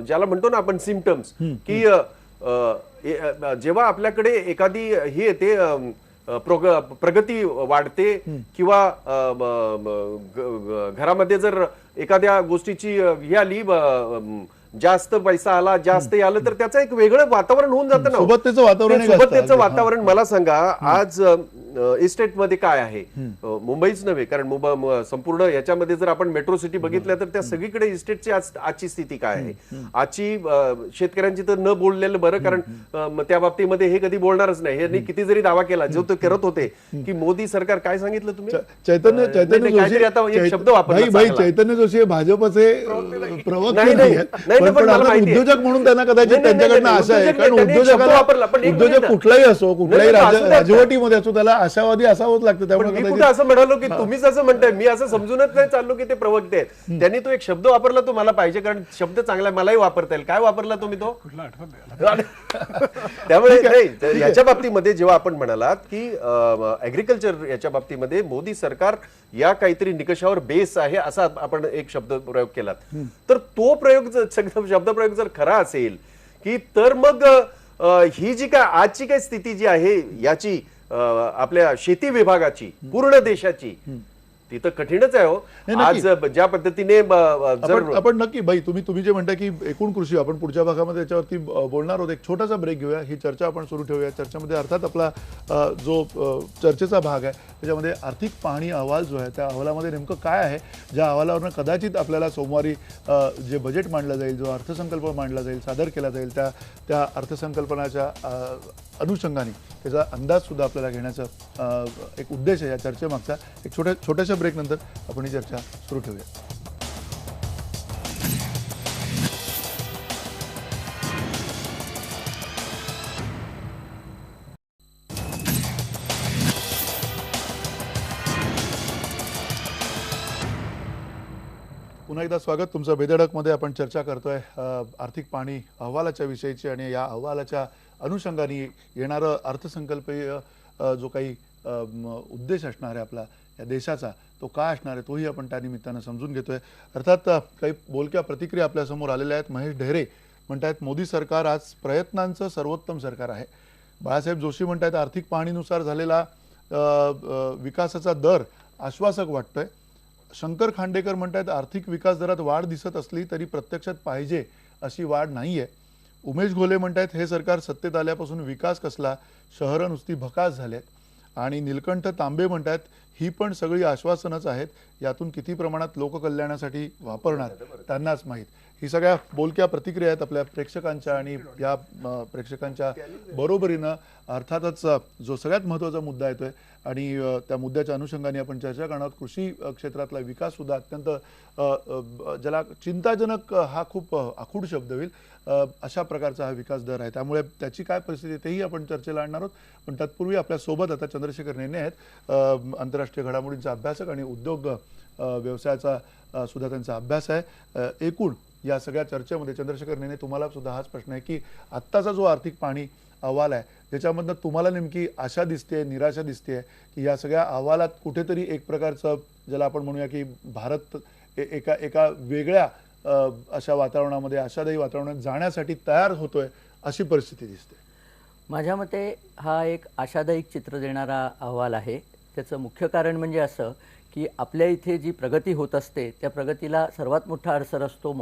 ज्याला म्हणतो ना आपण सिम्पटम्स, की जेव्हा आपल्याकडे एखादी ही येते प्रगती वाढते किंवा घरामध्ये जर एखाद्या गोष्टीची ही आली, जास्त पैसा आला, जास्त आलं, तर त्याचं एक वेगळं वातावरण होऊन जातं ना. सोबततेचं वातावरण सोबततेचं वातावरण. मला सांगा आज इस्टेटमध्ये काय आहे, मुंबईच नव्हे, कारण संपूर्ण याच्यामध्ये जर आपण मेट्रो सिटी बघितल्या तर त्या सगळीकडे इस्टेटची आजची स्थिती काय आहे. आजची शेतकऱ्यांची तर न बोललेलं बरं, कारण त्या बाबतीमध्ये हे कधी बोलणारच नाही. हे किती जरी दावा केला जो तो करत होते की मोदी सरकार, काय सांगितलं तुम्ही? चैतन्य जोशी, आता एक शब्द वापरला. चैतन्य जोशी हे भाजपचे प्रवक्ते नाही, पण आता उद्योजक म्हणून त्यांना कदाचित त्यांच्याकडनं आशा आहे. कारण उद्योजक कुठलाही असो, कुठल्याही राजवटीमध्ये असो, त्याला आशावादी असावंच लागतं. त्यामुळे मी कुठे असं म्हणालो की तुम्हीच असं म्हणताय, मी असं समजूनच नाही चाललो की ते प्रवक्ते आहेत. त्यांनी तो एक शब्द वापरला तो मला पाहिजे, कारण शब्द चांगला मलाही वापरता येईल. काय वापरला तुम्ही तो? त्यामुळे याच्या बाबतीमध्ये जेव्हा आपण म्हणालात की ऍग्रिकल्चर याच्या बाबतीमध्ये मोदी सरकार या काहीतरी निकषावर बेस आहे असा आपण एक शब्द प्रयोग केलात, तर तो शब्दप्रयोग जर खरा असेल की तर मग ही जी काय आजची काय स्थिती जी आहे याची आपल्या शेती विभागाची पूर्ण देशाची, ती तर कठीणच आहे हो. आज ज्या पद्धतीने आपण नक्की बाई तुम्ही जे म्हणता की एकूण कृषी, आपण पुढच्या भागामध्ये त्याच्यावरती बोलणार आहोत. एक छोटासा ब्रेक घेऊया, ही चर्चा आपण सुरू ठेवूया. चर्चेमध्ये अर्थात आपला जो चर्चेचा भाग आहे त्याच्यामध्ये आर्थिक पाहणी अहवाल जो आहे त्या अहवालामध्ये नेमकं काय आहे, ज्या अहवालावरनं कदाचित आपल्याला सोमवारी जे बजेट मांडलं जाईल, जो अर्थसंकल्प मांडला जाईल, सादर केला जाईल, त्या अर्थसंकल्पनाच्या अनुषंगाने त्याचा अंदाज सुद्धा आपल्याला घेण्याचा एक उद्देश आहे या चर्चेमागचा. एक छोट्याशा ब्रेक नंतर आपण ही चर्चा सुरू ठेवूया. पुन्हा एकदा स्वागत तुमचं. बेधडकमध्ये आपण चर्चा करतोय आर्थिक पाहणी अहवालाच्या विषयीची, आणि या अहवालाच्या अनुषंगाने येणारं अर्थसंकल्पीय जो काही उद्देश असणार आहे आपला या देशाचा तो काय असणार आहे तोही आपण त्या निमित्तानं समजून घेतोय. अर्थात काही बोलक्या प्रतिक्रिया आपल्यासमोर आलेल्या आहेत. महेश ढेरे म्हणतात मोदी सरकार आज प्रयत्नांचं सर्वोत्तम सरकार आहे. बाळासाहेब जोशी म्हणतात आर्थिक पाहणीनुसार झालेला विकासाचा दर आश्वासक वाटतोय. शंकर खांडेकर म्हणतात आर्थिक विकास दरात वाढ दिसत असली तरी प्रत्यक्षात पाहिजे अशी वाढ नाहीये. उमेश घोले म्हणतात हे सरकार सत्तेत आल्यापासून विकास कसला, शहरं नुसती भकास झालेत. आणि नीलकंठ तांबे म्हणतात ही पण सगळी आश्वासनच आहेत, यातून किती प्रमाणात लोककल्याणासाठी वापरणार त्यांनाच माहीत. ही सगळ्या बोलक्या प्रतिक्रिया आहेत आपल्या प्रेक्षकांच्या आणि या प्रेक्षकांच्या बरोबरीनं अर्थातच जो सगळ्यात महत्त्वाचा मुद्दा येतोय आणि त्या मुद्द्याच्या अनुषंगाने आपण चर्चा करणार आहोत. कृषी क्षेत्रातला विकास सुद्धा अत्यंत ज्याला चिंताजनक हा खूप आखूड शब्द होईल अशा प्रकारचा हा विकास दर आहे. त्यामुळे त्याची काय परिस्थिती तेही आपण चर्चेला आणणार आहोत. पण तत्पूर्वी आपल्यासोबत आता चंद्रशेखर नेने आहेत, आंतरराष्ट्रीय घडामोडींचा अभ्यासक आणि उद्योग व्यवसायाचा सुद्धा त्यांचा अभ्यास आहे. एकूण या सगळ्या चर्चेमध्ये चंद्रशेखर नेने तुम्हाला सुद्धा हाच प्रश्न आहे की आत्ताचा जो आर्थिक पाहणी अहवाल आहे ज्याच्यामधनं तुम्हाला नेमकी आशा दिसते, निराशा दिसते की या सगळ्या अहवालात कुठेतरी एक प्रकारचं ज्याला आपण म्हणूया की भारत एका वेगळ्या अशा वातावरणामध्ये, आशादायी वातावरणात जाण्यासाठी तयार होतोय अशी परिस्थिती दिसते. माझ्या मते हा एक आशादायक चित्र देणारा अहवाल आहे. त्याचं मुख्य कारण म्हणजे असं की आपल्या इथे जी प्रगती होत असते त्या प्रगतीला सर्वात मोठा अडसर असतो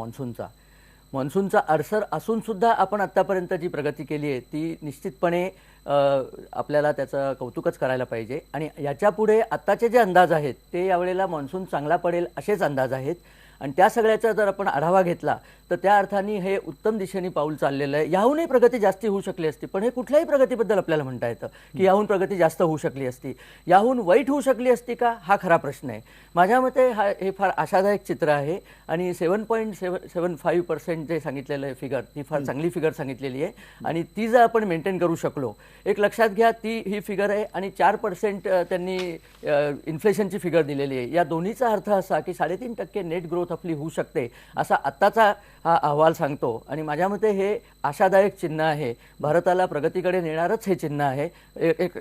मॉन्सूनचा अडसर असूनसुद्धा आपण आत्तापर्यंत जी प्रगती केली आहे ती निश्चितपणे आपल्याला त्याचं कौतुकच करायला पाहिजे. आणि याच्यापुढे आत्ताचे जे अंदाज आहेत ते यावेळेला मॉन्सून चांगला पडेल असेच अंदाज आहेत. आणि त्या सगळ्याचा जर आपण आढावा घेतला तर त्या अर्थाने हे उत्तम दिशेने पाऊल चाललेलं आहे. याहूनही प्रगती जास्ती होऊ शकली असती, पण हे कुठल्याही प्रगतीबद्दल आपल्याला म्हणता येतं की याहून प्रगती जास्त होऊ शकली असती. याहून वाईट होऊ शकली असती का, हा खरा प्रश्न आहे. माझ्या मते हे फार आशादायक चित्र आहे. आणि 7.75% जे सांगितलेलं आहे फिगर, ती फार चांगली फिगर सांगितलेली आहे. आणि ती जर आपण मेंटेन करू शकलो, एक लक्षात घ्या ही फिगर आहे आणि 4% त्यांनी इन्फ्लेशनची फिगर दिलेली आहे. या दोन्हीचा अर्थ असा की 3.5% नेट ग्रोथ आपली होऊ शकते असा आत्ताचा हा अहवाल सांगतो. आणि माझ्या मते हे आशादायक चिन्ह आहे. भारताला प्रगतीकडे नेणारच हे चिन्ह आहे.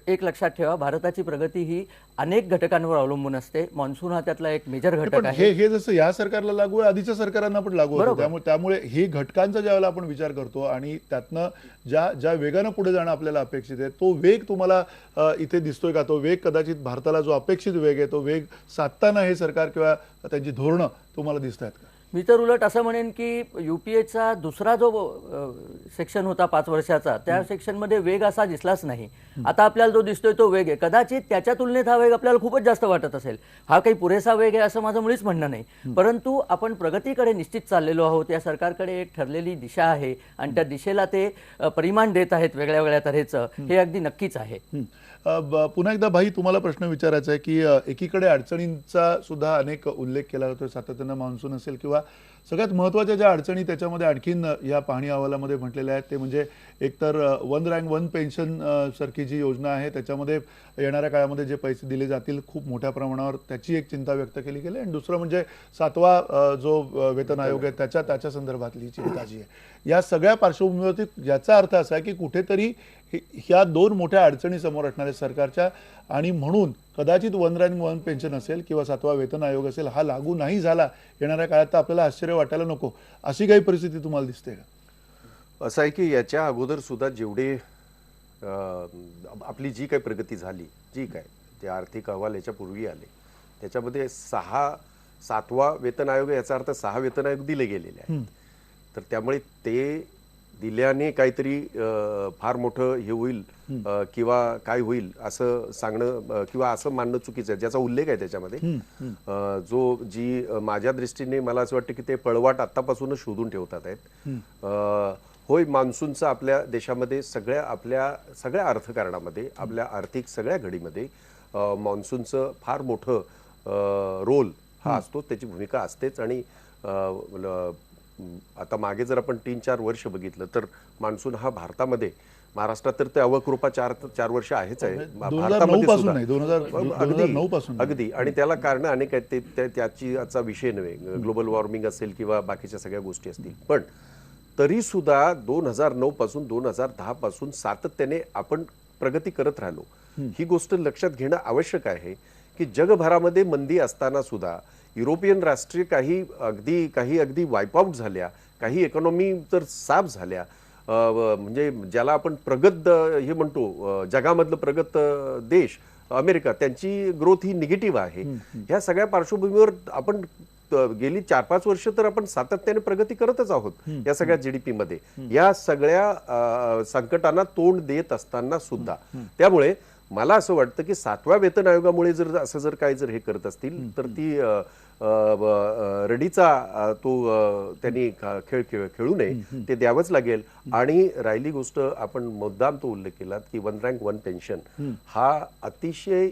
एक लक्षात ठेवा, भारताची प्रगती ही अनेक घटकांवर अवलंबून असते. मॉन्सून हा त्यातला एक मेजर घटक आहे. हे जसं या सरकारला लागू आहे आधीच्या सरकारांना पण लागू होतं. त्यामुळे हे घटकांचा ज्यावेळेला आपण विचार करतो आणि त्यातनं ज्या वेगानं पुढे जाणं आपल्याला अपेक्षित आहे तो वेग तुम्हाला इथे दिसतोय का? तो वेग कदाचित भारताला जो अपेक्षित वेग आहे तो वेग साधताना हे सरकार किंवा त्यांची धोरणं तुम्हाला दिसत आहेत का? मी तर उलट असं म्हणेन की UPAचा दुसरा जो सेक्शन होता 5 वर्षाचा त्या सेक्शनमध्ये वेग असा दिसलाच नाही. आता आपल्याला जो दिसतोय तो वेग आहे. कदाचित त्याच्या तुलनेत हा वेग आपल्याला खूपच जास्त वाटत असेल. हा काही पुरेसा वेग आहे असं माझं मुळीच म्हणणं नाही. परंतु आपण प्रगतीकडे निश्चित चाललेलो आहोत. या सरकारकडे एक ठरलेली दिशा आहे आणि त्या दिशेला ते परिमाण देत आहेत वेगळ्या वेगळ्या तऱ्हेचं, हे अगदी नक्कीच आहे. पुन्हा एकदा भाई तुम्हाला प्रश्न विचारायचा आहे की एकीकडे अडचणींचा सुद्धा अनेक उल्लेख केला जातोय, सातत्यानं मान्सून असेल किंवा सगळ्यात महत्त्वाच्या ज्या अडचणी त्याच्यामध्ये आणखीन या पाहणी अहवालामध्ये म्हटलेल्या आहेत ते म्हणजे एकतर 1 रँक 1 पेन्शन सारखी जी योजना आहे त्याच्यामध्ये येणाऱ्या काळामध्ये जे पैसे दिले जातील खूप मोठ्या प्रमाणावर त्याची एक चिंता व्यक्त केली गेली. आणि दुसरं म्हणजे 7वा जो वेतन आयोग आहे त्याच्या संदर्भातली चिंता जी आहे. या सगळ्या पार्श्वभूमीवरती याचा अर्थ असा आहे की कुठेतरी ह्या 2 मोठ्या अडचणी समोर असणाऱ्या सरकारच्या आणि म्हणून कदाचित 1 रँक 1 पेन्शन असेल किंवा 7वा वेतन आयोग असेल हा लागू नाही झाला येणाऱ्या काळात तर आपल्याला आश्चर्य वाटायला नको अशी काही परिस्थिती तुम्हाला दिसते का? असं आहे की याच्या अगोदर सुद्धा जेवढे आपली जी काही प्रगती झाली, जी काय जे आर्थिक अहवाल याच्या पूर्वी आले त्याच्यामध्ये 7वा वेतन आयोग याचा अर्थ 6 वेतन आयोग दिले गेलेले आहेत. तर त्यामुळे ते दिल्याने काहीतरी फार मोठं हे होईल किंवा काय होईल असं सांगणं किंवा असं मानणं चुकीचं आहे. ज्याचा उल्लेख आहे त्याच्यामध्ये जी माझ्या दृष्टीने मला असं वाटतं की ते पळवाट आत्तापासूनच शोधून ठेवतात आहेत. होय, मान्सूनचा आपल्या देशामध्ये आपल्या सगळ्या अर्थकारणामध्ये आपल्या आर्थिक सगळ्या घडीमध्ये मान्सूनचं फार मोठं रोल हा असतो, त्याची भूमिका असतेच. आणि आता मागे जर आपण 3-4 वर्ष बघितलं तर मान्सून हा भारतामध्ये, महाराष्ट्रात तर ते अवकृपा 4 वर्ष आहेच आहे, भारतामध्ये सुद्धा अगदी. आणि त्याला कारण अनेक आहेत, त्याचा विषय नव्हे, ग्लोबल वॉर्मिंग असेल किंवा बाकीच्या सगळ्या गोष्टी असतील. पण तरी सुद्धा 2009 पासून 2010 पासून सातत्याने आपण प्रगती करत राहिलो. ही गोष्ट लक्षात घेणं आवश्यक आहे की जगभरामध्ये मंदी असताना सुद्धा युरोपियन राष्ट्रीय काही अगदी वाईपआउट झाल्या, काही इकॉनॉमी तर साफ झाल्या. म्हणजे ज्याला आपण प्रगत हे म्हणतो, जगामधलं प्रगत देश अमेरिका, त्यांची ग्रोथ ही निगेटिव्ह आहे. ह्या सगळ्या पार्श्वभूमीवर आपण गेली 4-5 वर्ष तर आपण सातत्याने प्रगती करतच आहोत या सगळ्या जीडीपी मध्ये, या सगळ्या संकटांना तोंड देत असताना सुद्धा. त्यामुळे मला असं वाटतं की 7व्या वेतन आयोगामुळे जर काही हे करत असतील तर ती रडीचा त्यांनी खेळ खेळू नये, ते द्यावंच लागेल. आणि राहिली गोष्ट, आपण मुद्दाम तो उल्लेख केला की 1 रँक 1 पेन्शन हा अतिशय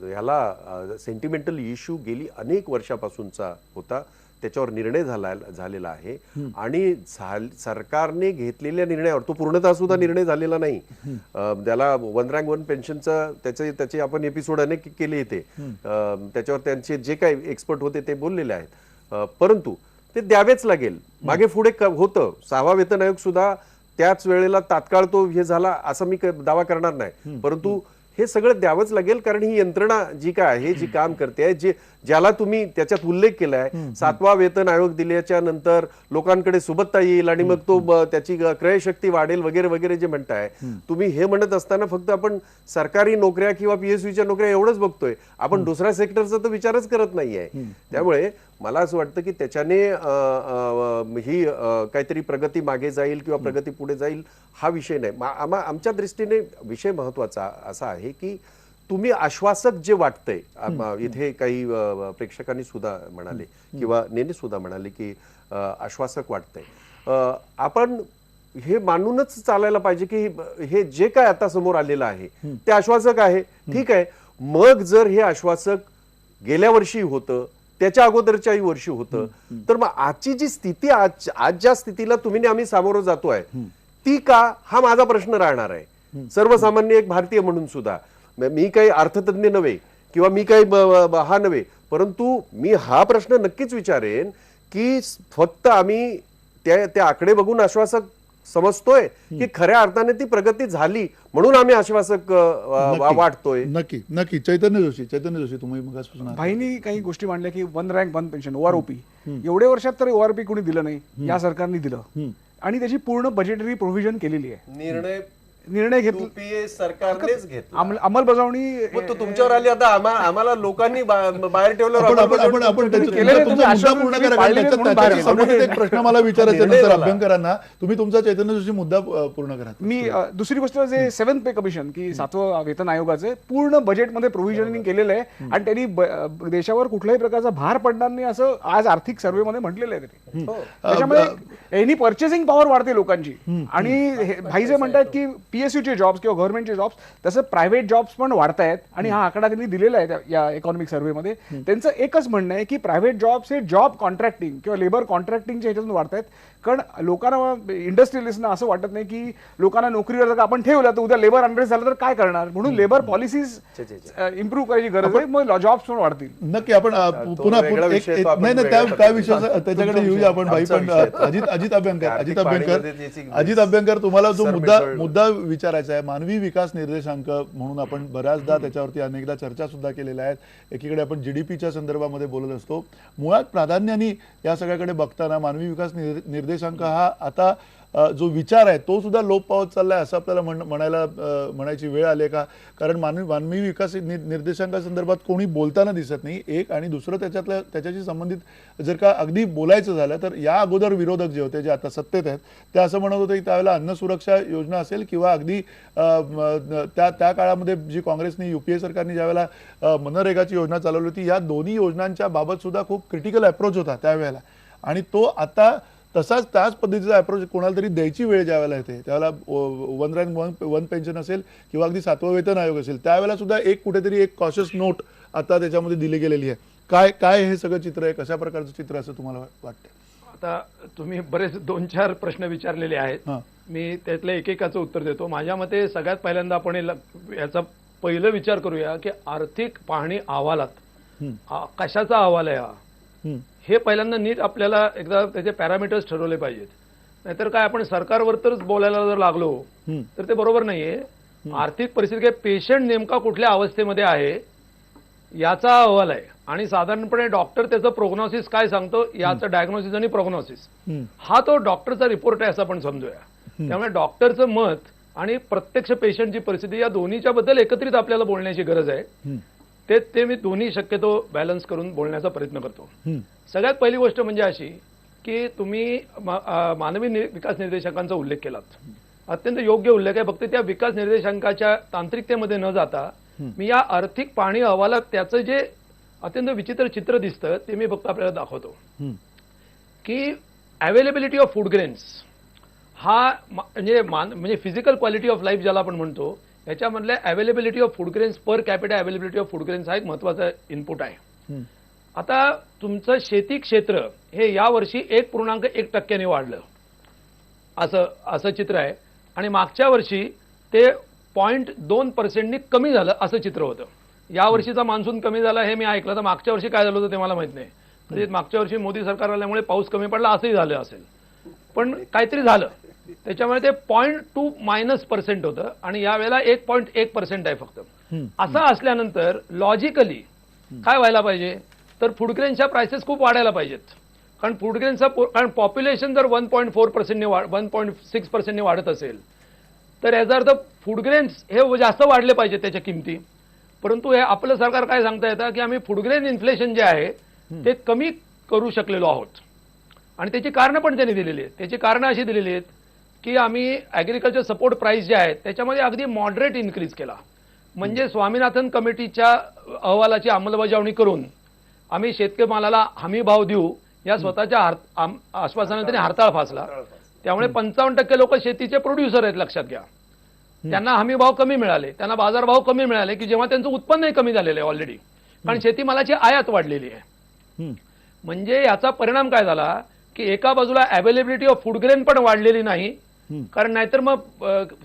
ह्याला सेंटिमेंटल इश्यू गेली अनेक वर्षापासूनचा होता. त्याच्यावर निर्णय झालेला आहे आणि सरकारने घेतलेल्या निर्णयावर तो पूर्णतः सुद्धा निर्णय झालेला नाही. त्याला 1 रँक 1 पेन्शनचा त्याचे आपण एपिसोड अनेक केले येते, त्याच्यावर त्यांचे जे काही एक्सपर्ट होते ते बोललेले आहेत. परंतु ते द्यावेच लागेल. मागे पुढे होतं, 6वा वेतन आयोग सुद्धा त्याच वेळेला तात्काळ तो हे झाला असं मी दावा करणार नाही, परंतु हे सगळं द्यावंच लागेल. कारण ही यंत्रणा जी काय आहे, जी काम करते आहे, ज्याला तुम्ही त्याच्यात उल्लेख केलाय, 7वा वेतन आयोग दिल्याच्या नंतर लोकांकडे सुबत्ता येईल आणि मग तो त्याची क्रयशक्ती वाढेल वगैरे वगैरे जे म्हणताय तुम्ही, हे म्हणत असताना फक्त आपण सरकारी नोकऱ्या किंवा PSUच्या नोकऱ्या एवढंच बघतोय, आपण दुसऱ्या सेक्टरचा तर विचारच करत नाहीये. त्यामुळे मला असं वाटतं की त्याच्याने ही काहीतरी प्रगती मागे जाईल किंवा प्रगती पुढे जाईल हा विषय नाही. आमच्या दृष्टीने विषय महत्वाचा असा आहे की तुम्ही आश्वासक जे वाटतंय, इथे काही प्रेक्षकांनी सुद्धा म्हणाले किंवा नेने सुद्धा म्हणाले की आश्वासक वाटतंय, आपण हे मानूनच चालायला पाहिजे की हे जे काय आता समोर आलेलं आहे ते आश्वासक आहे. ठीक आहे, मग जर हे आश्वासक गेल्या वर्षी होतं, त्याच्या अगोदरच्याही वर्षी होतं, तर मग आजची जी स्थिती, आज ज्या स्थितीला तुम्ही आम्ही सामोरं जातोय ती का, हा माझा प्रश्न राहणार आहे. सर्वसामान्य एक भारतीय म्हणून सुद्धा, मी काही अर्थतज्ञ नव्हे किंवा मी काही हा नव्हे, परंतु मी हा प्रश्न नक्कीच विचारेन की फक्त आम्ही त्या आकडे बघून आश्वासक समजतोय की खऱ्या अर्थाने ती प्रगती झाली म्हणून आम्ही आश्वासक वाटतोय. नक्की. चैतन्य जोशी तुम्ही मगापासून भाईनी काही गोष्टी मांडल्या की 1 रँक 1 पेन्शन, OROP, एवढ्या वर्षात तर ORP कोणी दिलं नाही, या सरकारने दिलं आणि त्याची पूर्ण बजेटरी प्रोव्हिजन केलेली आहे. निर्णय घेतला सरकारनेच घेतला, अंमलबजावणी तुमच्यावर आली. आता आम्हाला लोकांनी बाहेर ठेवलं. प्रश्न मला विचारायचा नंतर अभ्यंकरांना, तुम्ही तुमचा चैतन्य जोशी मुद्दा पूर्ण करा. मी दुसरी गोष्ट, जे 7th पे कमिशन की 7वं वेतन आयोगाचे पूर्ण बजेटमध्ये प्रोव्हिजनिंग केलेलं आहे आणि त्यांनी देशावर कुठल्याही प्रकारचा भार पडणार नाही असं आज आर्थिक सर्व्हेमध्ये म्हटलेलं आहे त्यांनी. त्याच्यामुळे एनी पर्चेसिंग पॉवर वाढते लोकांची. आणि भाई जे म्हणतात की PSUचे जॉब्स किंवा गव्हर्नमेंटचे जॉब्स, तसं प्रायव्हेट जॉब्स पण वाढतायत आणि हा आकडा त्यांनी दिलेला आहे या इकॉनॉमिक सर्व्हेमध्ये. त्यांचं एकच म्हणणं आहे की प्रायव्हेट जॉब्स हे जॉब कॉन्ट्रॅक्टिंग किंवा लेबर कॉन्ट्रॅक्टिंगच्या ह्याच्यातून वाढतायत. कारण लोकांना, इंडस्ट्रियलिस्टना असं वाटत नाही की लोकांना नोकरीवर जर आपण ठेवलं तर उद्या लेबर अनरेस्ट झालं तर काय करणार, म्हणून लेबर पॉलिसीज इम्प्रूव्ह करायची गरज आहे, मग जॉब्स पण वाढतील. नक्की. आपण पुन्हा नाही त्या विषयाचा त्याच्याकडे येऊया आपण. भाई पण अजित अभ्यंकर तुम्हाला जो मुद्दा विचारायचा आहे, मानवी विकास निर्देशांक म्हणून आपण बऱ्याचदा त्याच्यावरती अनेकदा चर्चा सुद्धा केलेल्या आहेत. एकीकडे आपण GDPच्या संदर्भामध्ये बोलत असतो, मुळात प्राधान्याने या सगळ्याकडे बघताना मानवी विकास निर्देशांक हा आता जो विचार आहे तो सुद्धा लोप पावत चाललाय असं आपल्याला म्हणायची वेळ आली का? कारण मानवी विकास निर्देशांकासंदर्भात कोणी बोलताना दिसत नाही, एक. आणि दुसरं त्याच्याशी संबंधित जर का अगदी बोलायचं झालं तर या अगोदर विरोधक जे होते, जे आता सत्तेत आहेत, ते असं म्हणत होते की त्यावेळेला अन्न सुरक्षा योजना असेल किंवा अगदी त्या काळामध्ये जी काँग्रेसनी UPA सरकारने ज्यावेळेला मनरेगाची योजना चालवली होती, या दोन्ही योजनांच्या बाबत सुद्धा खूप क्रिटिकल अप्रोच होता त्यावेळेला. आणि तो आता त्याच पद्धतीचा अप्रोच कोणाला तरी द्यायची वेळ ज्यावेळेला येते, त्यावेळेला 1 रँक 1 पेन्शन असेल किंवा अगदी 7वं वेतन आयोग असेल, त्यावेळेला सुद्धा कुठेतरी एक कॉशियस नोट आता त्याच्यामध्ये दिली गेलेली आहे. काय हे सगळं चित्र आहे, कशा प्रकारचं चित्र असं तुम्हाला वाटतं? आता तुम्ही बरेच 2-4 प्रश्न विचारलेले आहेत, मी त्यातल्या एकेकाचं उत्तर देतो. माझ्या मते सगळ्यात पहिल्यांदा आपण याचा पहिलं विचार करूया की आर्थिक पाहणी अहवालात कशाचा अहवाल आहे हा, हे पहिल्यांदा नीट आपल्याला एकदा त्याचे पॅरामीटर्स ठरवले पाहिजेत. नाहीतर काय आपण सरकारवर तरच बोलायला जर लागलो तर ते बरोबर नाहीये. आर्थिक परिस्थिती काय पेशंट नेमका कुठल्या अवस्थेमध्ये आहे याचा अहवाल आहे आणि साधारणपणे डॉक्टर त्याचं प्रोग्नॉसिस काय सांगतो याचं डायग्नोसिस आणि प्रोग्नॉसिस हा तो डॉक्टरचा रिपोर्ट आहे असं आपण समजूया. त्यामुळे डॉक्टरचं मत आणि प्रत्यक्ष पेशंटची परिस्थिती या दोन्हीच्या बद्दल एकत्रित आपल्याला बोलण्याची गरज आहे. ते मी दोन्ही शक्यतो बॅलन्स करून बोलण्याचा प्रयत्न करतो. सगळ्यात पहिली गोष्ट म्हणजे अशी की तुम्ही मानवी विकास निर्देशांकांचा उल्लेख केलात. अत्यंत योग्य उल्लेख आहे. फक्त त्या विकास निर्देशांकाच्या तांत्रिकतेमध्ये न जाता मी या आर्थिक पाहणी अहवालात त्याचं जे अत्यंत विचित्र चित्र दिसतं ते मी फक्त आपल्याला दाखवतो की अवेलेबिलिटी ऑफ फूड ग्रेन्स हा म्हणजे फिजिकल क्वालिटी ऑफ लाईफ ज्याला आपण म्हणतो याच्यामधल्या availability of food grains per capita availability of food grains हा एक महत्वाचा इनपुट आहे. आता तुमचं शेती क्षेत्र हे यावर्षी 1.1% वाढलं असं चित्र आहे आणि मागच्या वर्षी ते 0.2% कमी झालं असं चित्र होतं. यावर्षीचा मान्सून कमी झाला हे मी ऐकलं. तर मागच्या वर्षी काय झालं होतं ते मला माहित नाही. म्हणजे मागच्या वर्षी मोदी सरकार आल्यामुळे पाऊस कमी पडला असंही झालं असेल पण काहीतरी झालं त्याच्यामुळे ते 0.2% होतं आणि यावेळेला 1.1% आहे फक्त. असं असल्यानंतर लॉजिकली काय व्हायला पाहिजे तर फूड ग्रेन्सच्या प्राइसेस खूप वाढायला पाहिजेत. कारण फूड ग्रेन्सचा कारण पॉप्युलेशन जर 1.4%ने 1.6%ने वाढत असेल तर याचा अर्थ फूड ग्रेन्स हे जास्त वाढले पाहिजेत त्याच्या किमती. परंतु हे आपलं सरकार काय सांगता येतं की आम्ही फूड ग्रेन इन्फ्लेशन जे आहे ते कमी करू शकलेलो आहोत आणि त्याची कारणं पण त्यांनी दिलेली आहेत. त्याची कारणं अशी दिलेली आहेत की आम्ही ॲग्रिकल्चर सपोर्ट प्राइस जे आहेत त्याच्यामध्ये अगदी मॉडरेट इन्क्रीज केला. म्हणजे स्वामीनाथन कमिटीच्या अहवालाची अंमलबजावणी करून आम्ही शेतकरी मालाला हमी भाव देऊ या स्वतःच्या आश्वासनाने त्यांनी हरताळ फासला. त्यामुळे 55% लोक शेतीचे प्रोड्युसर आहेत लक्षात घ्या. त्यांना हमी भाव कमी मिळाले त्यांना बाजारभाव कमी मिळाले की जेव्हा त्यांचं उत्पन्नही कमी झालेलं आहे ऑलरेडी कारण शेतीमालाची आयात वाढलेली आहे. म्हणजे याचा परिणाम काय झाला की एका बाजूला अवेलेबिलिटी ऑफ फूड ग्रेन पण वाढलेली नाही कारण नाहीतर मग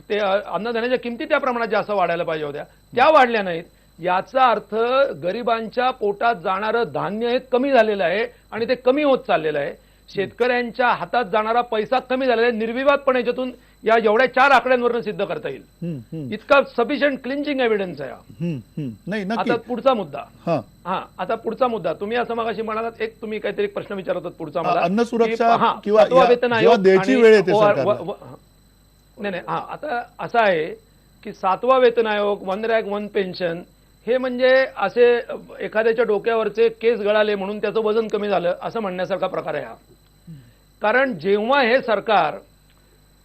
ते अन्नधान्याच्या किमती त्या प्रमाणात जास्त वाढायला पाहिजे होत्या त्या वाढल्या नाहीत. याचा अर्थ गरिबांच्या पोटात जाणारं धान्य हे कमी झालेलं आहे आणि ते कमी होत चाललेलं आहे. शेतकऱ्यांच्या हातात जाणारा पैसा कमी झालेला आहे. निर्विवादपणे याच्यातून या एवढ्या 4 आकड्यांवरून सिद्ध करता येईल. इतका सफिशियंट क्लिंजिंग एव्हिडन्स आहे. आता पुढचा मुद्दा आता पुढचा मुद्दा तुम्ही असं मगाशी म्हणालात एक तुम्ही काहीतरी प्रश्न विचारत होतात पुढचा मला अन्न सुरक्षा किंवा वेतन आयोग द्यायची वेळ येते नाही आता असं आहे की 7वा वेतन आयोग 1 रँक 1 पेन्शन हे म्हणजे असे एखाद्याच्या डोक्यावरचे केस गळाले म्हणून त्याचं वजन कमी झालं असं म्हणण्यासारखा प्रकार आहे हा. कारण जेव्हा हे सरकार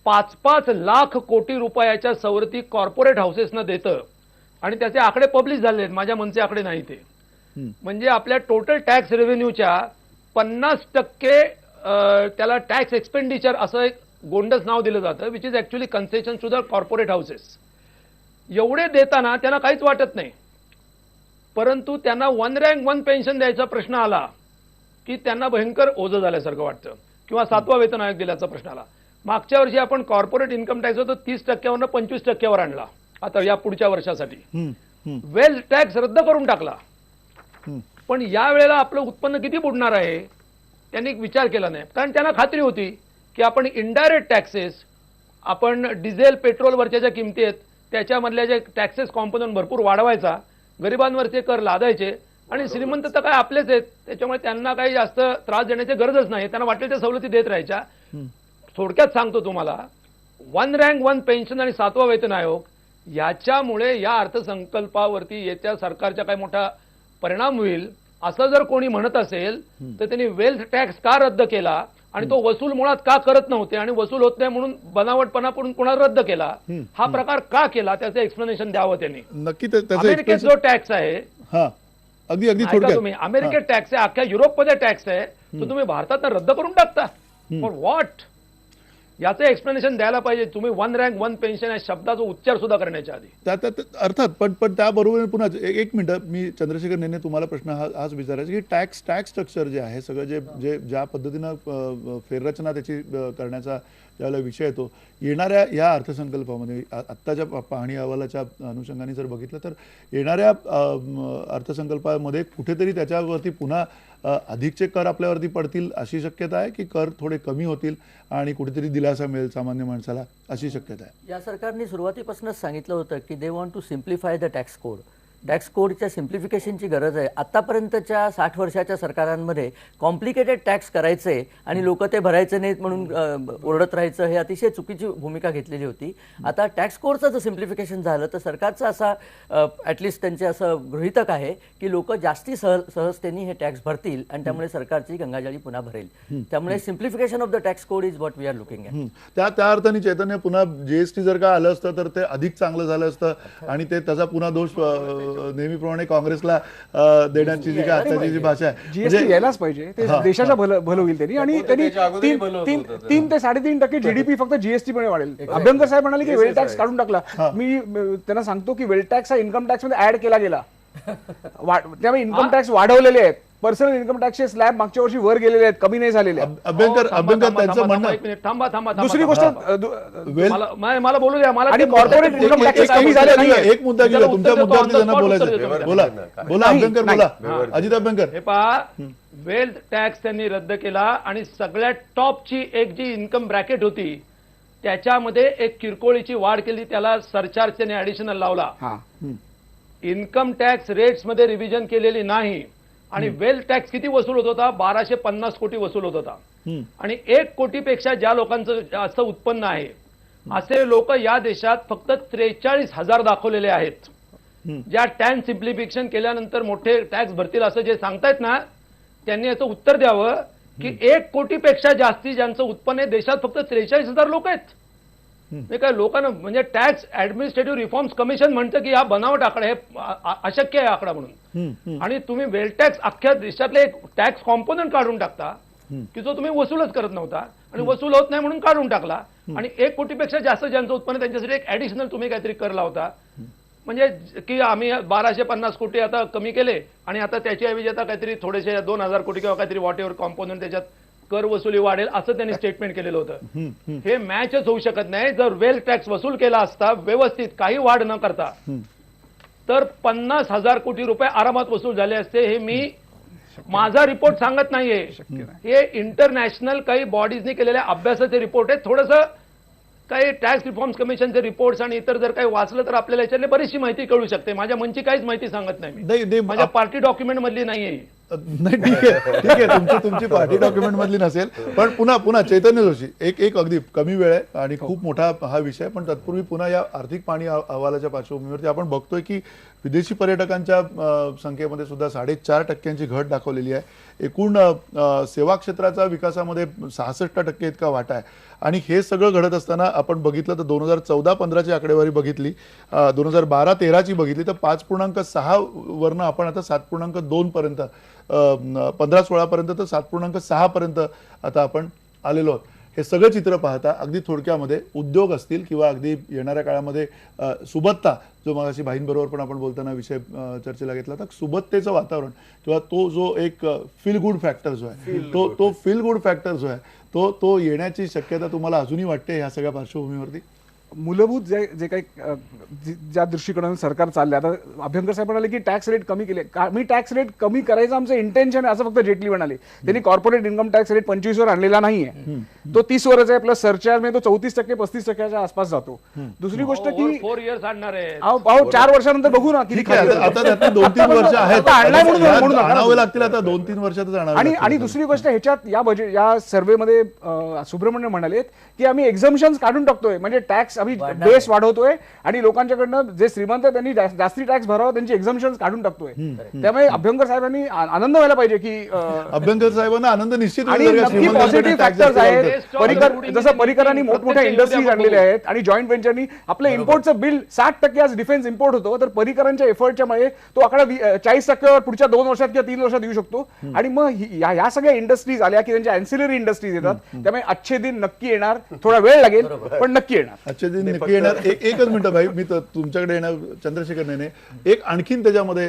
5-5 लाख कोटी रुपयाच्या सवलती कॉर्पोरेट हाऊसेसना देतं आणि त्याचे आकडे पब्लिश झाले आहेत माझ्या मनचे आकडे नाही ते म्हणजे आपल्या टोटल टॅक्स रेव्हेन्यूच्या 50% त्याला टॅक्स एक्सपेंडिचर असं एक गोंडस नाव दिलं जातं which is actually concession to the corporate houses. एवढे देताना त्यांना काहीच वाटत नाही परंतु त्यांना 1 रँक 1 पेन्शन द्यायचा प्रश्न आला की त्यांना भयंकर ओझं झाल्यासारखं वाटतं किंवा 7वा वेतन आयोग दिल्याचा प्रश्न आला. मागच्या वर्षी आपण कॉर्पोरेट इन्कम टॅक्स होतो 30%वरून 25%वर आणला आता या पुढच्या वर्षासाठी. वेल्थ टॅक्स रद्द करून टाकला पण या वेळेला आपलं उत्पन्न किती बुडणार आहे त्यांनी विचार केला नाही कारण त्यांना खात्री होती की आपण इनडायरेक्ट टॅक्सेस आपण डिझेल पेट्रोलवरच्या ज्या किमती आहेत त्याच्यामधल्या जे टॅक्सेस कॉम्पोनंट भरपूर वाढवायचा गरिबांवरचे कर लादायचे आणि श्रीमंत तर काय आपलेच आहेत त्याच्यामुळे त्यांना काही जास्त त्रास देण्याची गरजच नाही त्यांना वाटेल त्या सवलती देत राहायच्या. थोडक्यात सांगतो तुम्हाला 1 रँक 1 पेन्शन आणि 7वा वेतन आयोग याच्यामुळे या अर्थसंकल्पावरती येत्या सरकारच्या काय मोठा परिणाम होईल असं जर कोणी म्हणत असेल तर त्यांनी वेल्थ टॅक्स का रद्द केला आणि तो वसूल मुळात का करत नव्हते आणि वसूल होत नाही म्हणून बनावटपणा करून पुन्हा रद्द केला हा प्रकार का केला त्याचं एक्सप्लेनेशन द्यावं त्यांनी. नक्की अमेरिकेत जो टॅक्स आहे अगदी तुम्ही अमेरिकेत टॅक्स आहे अख्ख्या युरोपमध्ये टॅक्स आहे तो तुम्ही भारतात रद्द करून टाकता फॉर व्हॉट याचं एक्सप्लेनेशन द्यायला पाहिजे तुम्ही 1 रँक 1 पेन्शन या शब्दाचा उच्चार सुद्धा करण्याच्या आधी. अर्थात पण त्याबरोबर पुन्हा एक मिनिट मी चंद्रशेखर नेने तुम्हाला प्रश्न हाच विचारायचा की टॅक्स स्ट्रक्चर जे आहे सगळं जे ज्या पद्धतीनं फेररचना त्याची करण्याचा ज्यावेळेला विषय येतो, येणाऱ्या या अर्थसंकल्पामध्ये आत्ताच्या पाहणी अहवालाच्या अनुषंगाने जर बघितलं तर येणाऱ्या अर्थसंकल्पामध्ये कुठेतरी त्याच्यावरती पुन्हा अधिकचे कर आपल्यावरती पडतील अशी शक्यता आहे, की कर थोडे कमी होतील आणि कुठेतरी दिलासा मिळेल सामान्य माणसाला अशी शक्यता आहे? या सरकारने सुरुवातीपासूनच सांगितलं होतं की they want to simplify the tax code. Tax कोडच्या सिम्प्लिफिकेशनची गरज आहे. आतापर्यंतच्या 60 वर्षाच्या सरकारांमध्ये कॉम्प्लिकेटेड टॅक्स करायचे आणि लोक ते भरायचे नाहीत म्हणून ओरडत राहायचं, हे अतिशय चुकीची भूमिका घेतलेली होती. आता टॅक्स कोडचं जर सिम्प्लिफिकेशन झालं तर सरकारचं असा ॲटलिस्ट त्यांचे असं गृहीतक आहे की लोक जास्ती सहजतेने हे टॅक्स भरतील आणि त्यामुळे सरकारची गंगाजळी पुन्हा भरेल. त्यामुळे simplification of the tax code is what we are looking at. त्या अर्थाने चैतन्य, पुन्हा जीएसटी जर का आलं असतं तर ते अधिक चांगलं झालं असतं आणि ते त्याचा पुन्हा दोष नेहमीप्रमाणे काँग्रेसला देण्याची जी काय आताची जी भाषा आहे, जीएसटी यायलाच पाहिजे, ते देशाच्या भलं होईल त्यांनी. आणि त्यांनी 3 ते 3.5% GDP फक्त जीएसटी मुळे वाढेल. अभ्यंकर साहेब म्हणाले की वेल टॅक्स काढून टाकला. मी त्यांना सांगतो की वेल टॅक्स हा इन्कम टॅक्स मध्ये ऍड केला गेला. त्यामुळे इन्कम टॅक्स वाढवलेले आहेत. पर्सनल इन्कम टॅक्सचे स्लॅब मागच्या वर्षी वर गेलेले आहेत, कमी नाही झालेले. अभ्यंकर त्यांचं म्हणणं. थांबा. दुसरी गोष्ट, मला बोलू द्या. मला आणि कॉर्पोरेट इन्कम टॅक्स कमी झाले नाही. एक मुद्दा गेला तुमच्या मुद्द्यावरती त्यांना बोलायचं. बोला अभ्यंकर, बोला. अजित अभ्यंकर. हे पहा, वेल्थ टॅक्स त्यांनी रद्द केला आणि सगळ्यात टॉपची एक जी इन्कम ब्रॅकेट होती त्याच्यामध्ये एक किरकोळीची वाढ केली, त्याला सरचार्ज त्यांनी ऍडिशनल लावला. इन्कम टॅक्स रेट्स मध्ये रिव्हिजन केलेली नाही. आणि वेल्थ टॅक्स किती वसूल होत होता? 1250 कोटी वसूल होत होता. आणि 1 कोटीपेक्षा ज्या लोकांचं जास्त उत्पन्न आहे असे लोक या देशात फक्त 43,000 दाखवलेले आहेत. ज्या टॅक्स सिम्प्लिफिकेशन केल्यानंतर मोठे टॅक्स भरतील असं जे सांगतायत ना, त्यांनी याचं उत्तर द्यावं की 1 कोटीपेक्षा जास्ती ज्यांचं उत्पन्न आहे देशात फक्त 43,000 लोक आहेत. हे काय लोकांना, म्हणजे टॅक्स ऍडमिनिस्ट्रेटिव्ह रिफॉर्म्स कमिशन म्हणतं की हा बनावट आकडा, हे अशक्य आहे आकडा म्हणून. आणि तुम्ही वेल टॅक्स अख्ख्या देशातले एक टॅक्स कॉम्पोनंट काढून टाकता की जो तुम्ही वसूलच करत नव्हता आणि वसूल होत नाही म्हणून काढून टाकला. आणि 1 कोटीपेक्षा जास्त ज्यांचं उत्पन्न त्यांच्यासाठी एक ऍडिशनल तुम्ही काहीतरी कर लावता. म्हणजे की आम्ही 1250 कोटी आता कमी केले आणि आता त्याच्याऐवजी आता काहीतरी थोडेसे 2000 कोटी किंवा काहीतरी व्हॉट एव्हर कॉम्पोनंट त्याच्यात कर वसुली वाढेल असं त्यांनी स्टेटमेंट केलेलं होतं. हे मॅचच होऊ शकत नाही. जर वेल्थ टॅक्स वसूल केला असता व्यवस्थित काही वाढ न करता तर 50,000 कोटी रुपये आरामात वसूल झाले असते. हे मी माझा रिपोर्ट सांगत नाहीये, हे इंटरनॅशनल काही बॉडीजनी केलेल्या अभ्यासाचे रिपोर्ट आहेत. थोडंसं काही टॅक्स रिफॉर्म्स कमिशनचे रिपोर्ट्स आणि इतर जर काही वाचलं तर आपल्याला याच्यातली बरीचशी माहिती कळू शकते. माझ्या मनची काहीच माहिती सांगत नाही मी, माझ्या पार्टी डॉक्युमेंट मधली नाहीये. नाही, ठीक आहे, तुमची पार्टी डॉक्युमेंट मधली नसेल. पण पुन्हा चैतन्य जोशी, एक अगदी कमी वेळ आहे आणि खूप मोठा हा विषय. पण तत्पूर्वी पुन्हा या आर्थिक पाहणी अहवालाच्या पार्श्वभूमीवरती आपण बघतोय की विदेशी पर्यटकांच्या संख्येमध्ये सुद्धा 4.5% घट दाखवलेली आहे. एकूण सेवा क्षेत्राचा विकासामध्ये 66% इतका वाटा आहे. आणि हे सगळं घडत असताना आपण बघितलं तर 2014-15ची आकडेवारी बघितली, 2012-13ची बघितली तर 5.6 वरनं आपण आता 7.2 पर्यंत, 15-16 पर्यंत तर 7.6 पर्यंत आता आपण आलेलो आहोत. हे सगळं चित्र पाहता अगदी थोडक्यामध्ये उद्योग असतील किंवा अगदी येणाऱ्या काळामध्ये सुबत्ता, जो मगाशी भाईंबरोबर पण आपण बोलताना विषय चर्चेला घेतला, तर सुबत्तेचं वातावरण किंवा तो जो एक फील गुड फॅक्टर जो आहे, तो फील गुड फॅक्टर जो आहे तो येण्याची शक्यता तुम्हाला अजूनही वाटते ह्या सगळ्या पार्श्वभूमीवरती? मूलभूत जे काही ज्या दृष्टिकोनातून सरकार चालले, आता अभ्यंकर साहेब म्हणाले की टॅक्स रेट कमी केले. मी टॅक्स रेट कमी करायचं आमचं इंटेन्शन आहे असं फक्त जेटली म्हणाले. त्यांनी कॉर्पोरेट इन्कम टॅक्स रेट 25 वर आणलेला नाहीये, तो 30 वरच आहे. प्लस सरचार्ज मध्ये तो 34%-35% आसपास जातो. दुसरी गोष्ट की 4 इयर्स आणणार आहे, 4 वर्षांनंतर बघू ना किती आता 2-3 वर्ष आहेत, आणावे लागतील आता 2-3 वर्षातच आणावे. आणि दुसरी गोष्ट ह्याच्यात या सर्व्हेमध्ये सुब्रमण्यम म्हणाले की आम्ही एक्झम्पशन्स काढून टाकतोय, म्हणजे टॅक्स आम्ही बेस वाढवतोय आणि लोकांच्याकडनं जे श्रीमंत आहेत त्यांनी जास्ती टॅक्स भरावा, त्यांची एक्झम्पशन्स काढून टाकतोय. त्यामुळे अभ्यंकर साहेबांनी आनंद व्हायला पाहिजे की अभ्यंकर साहेबांना आनंद निश्चित. आणि नक्की पॉझिटिव्ह फॅक्टर्स आहेत. जसं परिकरांनी मोठमोठ्या इंडस्ट्रीज आणलेल्या आहेत आणि जॉईंट व्हेंचरनी आपलं इम्पोर्टचं बिल 60% आज डिफेन्स इम्पोर्ट होतो, तर परिकरांच्या एफर्टच्या मुळे तो आकडा 40% पुढच्या 2 वर्षात किंवा 3 वर्षात येऊ शकतो. आणि मग या सगळ्या इंडस्ट्रीज आल्या की त्यांच्या अँसिलरी इंडस्ट्रीज येतात, त्यामुळे अच्छे दिन नक्की येणार. थोडा वेळ लागेल पण नक्की येणार. अच्छे दिन नक्की येणार. एकच मिनिट भाई, मी तुमच्याकडे येणार. चंद्रशेखर नेने, एक आणखीन त्याच्यामध्ये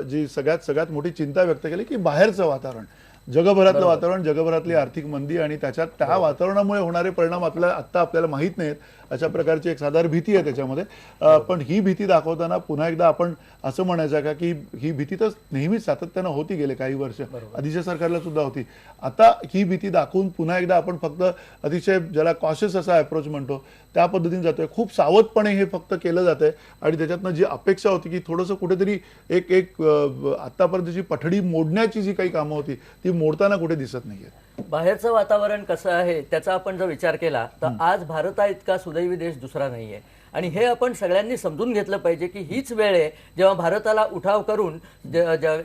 जी सगळ्यात मोठी चिंता व्यक्त केली की बाहेरचं वातावरण, जगभरातलं वातावरण, जगभरातली आर्थिक मंदी आणि त्याच्यात त्या वातावरणामुळे होणारे परिणाम आपल्याला माहीत नाहीत, अशा प्रकारची एक साधारण भीती आहे त्याच्यामध्ये. पण ही भीती दाखवताना पुन्हा एकदा आपण असं म्हणायचं का की ही भीती तर नेहमीच सातत्यानं होती गेले काही वर्ष, आधीच्या सरकारला सुद्धा होती. आता ही भीती दाखवून पुन्हा एकदा आपण फक्त अतिशय ज्याला कॉशियस असा अप्रोच म्हणतो त्या पद्धतीने जातोय, खूप सावधपणे हे फक्त केलं जातंय आणि त्याच्यातनं जी अपेक्षा होती की थोडंसं कुठेतरी एक आतापर्यंतची पठडी मोडण्याची जी काही कामं होती ती मोडताना कुठे दिसत नाहीये. बाहेरचं वातावरण कसं आहे त्याचा आपण जर विचार केला तर आज भारता इतका सुदैवी देश दुसरा नाहीये आणि हे आपण सगळ्यांनी समजून घेतलं पाहिजे की हीच वेळ आहे जेव्हा भारताला उठाव करून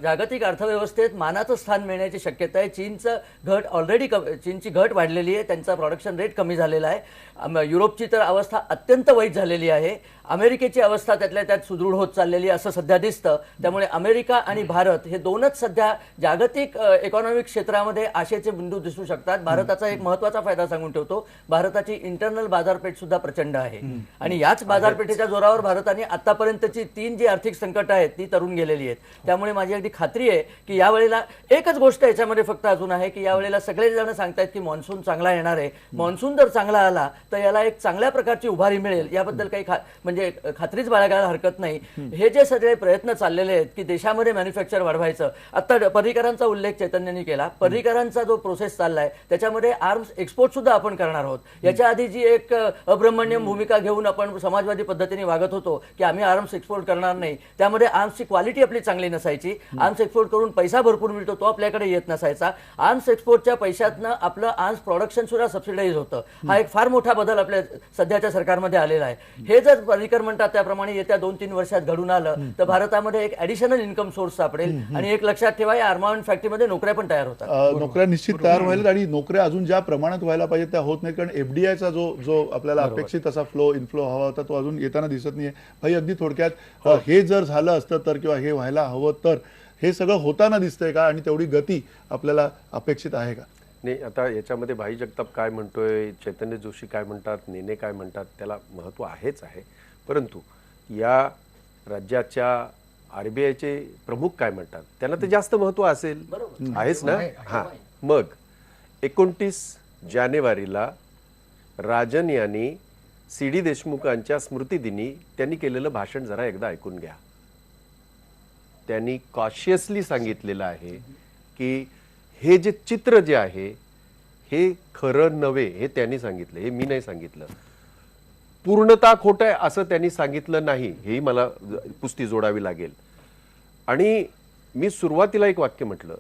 जागतिक अर्थव्यवस्थेत मानाचं स्थान मिळण्याची शक्यता आहे. चीनची घट वाढलेली आहे, त्यांचा प्रोडक्शन रेट कमी झालेला आहे. युरोपची तर अवस्था अत्यंत वाईट झालेली आहे. अमेरिकेची अवस्था त्यातल्या त्यात सुदृढ होत चाललेली असं सध्या दिसतं. त्यामुळे अमेरिका आणि भारत हे दोनच सध्या जागतिक इकॉनॉमिक क्षेत्रामध्ये आशेचे बिंदू दिसू शकतात. भारताचा एक महत्त्वाचा फायदा सांगून ठेवतो, भारताची इंटरनल बाजारपेठ सुद्धा प्रचंड आहे आणि याच बाजारपेठेच्या जोरावर भारताने आतापर्यंतची 3 जी आर्थिक संकट आहेत ती तरून गेलेली आहेत. त्यामुळे माझी अगदी खात्री आहे की यावेळेला एकच गोष्ट याच्यामध्ये फक्त अजून आहे की यावेळेला सगळेजण सांगतायत की मान्सून चांगला येणार आहे. मान्सून जर चांगला आला तर याला एक चांगल्या प्रकारची उभारी मिळेल याबद्दल काही म्हणजे खात्रीच बाळगायला हरकत नाही. हे जे सगळे प्रयत्न चाललेले आहेत की देशामध्ये मॅन्युफॅक्चर वाढवायचं, आता पर्रीकरांचा उल्लेख चैतन्यांनी केला, पर्रीकरांचा जो प्रोसेस चाललाय त्याच्यामध्ये आर्म्स एक्सपोर्ट सुद्धा आपण करणार आहोत. याच्या आधी जी एक अब्रह्मण्यम भूमिका घेऊन आपण समाजवादी पद्धतीने वागत होतो की आम्ही आर्म्स एक्सपोर्ट करणार नाही, त्यामध्ये आर्म्सची क्वालिटी आपली चांगली नसायची. आर्म्स एक्सपोर्ट करून पैसा भरपूर मिळतो तो आपल्याकडे येत नसायचा. आर्म्स एक्सपोर्टच्या पैशातनं आपलं आर्म्स प्रोडक्शन सुद्धा सबसिडाईज होतं. हा एक फार मोठा बदल आपल्या सध्याच्या सरकारमध्ये आलेला आहे. हे जर पर्रीकर म्हणतात त्याप्रमाणे येत्या 2-3 वर्षात घडून आलं तर भारतामध्ये एक ऍडिशनल इन्कम सोर्स सापडेल आणि एक लक्षात ठेवा या आर्मामेंट फॅक्टरीमध्ये नोकऱ्या पण तयार होतात. नोकऱ्या निश्चित तयार व्हायला आणि नोकऱ्या अजून ज्या प्रमाणात व्हायला पाहिजे त्या होत नाही, कारण एफडीआयचा जो आपल्याला अपेक्षित असा इन्फ्लो हवा होता तो अजून येताना दिसत नाहीये. भाई अगदी थोडक्यात हे जर झालं असतं तर किंवा हे व्हायला हवं तर हे सगळं होताना दिसतंय का आणि तेवढी गती आपल्याला अपेक्षित आहे का? नाही, आता याच्यामध्ये भाई जगताप काय म्हणतोय, चैतन्य जोशी काय म्हणतात, नेने काय म्हणतात, त्याला महत्त्व आहेच आहे. परंतु या राज्याच्या आरबीआयचे प्रमुख काय म्हणतात त्यांना तर जास्त महत्त्व असेल, आहेच ना. हां, मग 29 जानेवारीला राजन यांनी सी.डी. देशमुखांच्या स्मृतिदिनी त्यांनी केलेलं भाषण जरा एकदा ऐकून घ्या. त्यांनी कॉशियसली सांगितलेलं आहे की हे जे चित्र जे आहे हे खरं नव्हे, हे त्यांनी सांगितलं, हे मी नाही सांगितलं. पूर्णतः खोटं आहे असं त्यांनी सांगितलं नाही, हेही मला पुस्ती जोडावी लागेल. आणि मी सुरुवातीला एक वाक्य म्हटलं,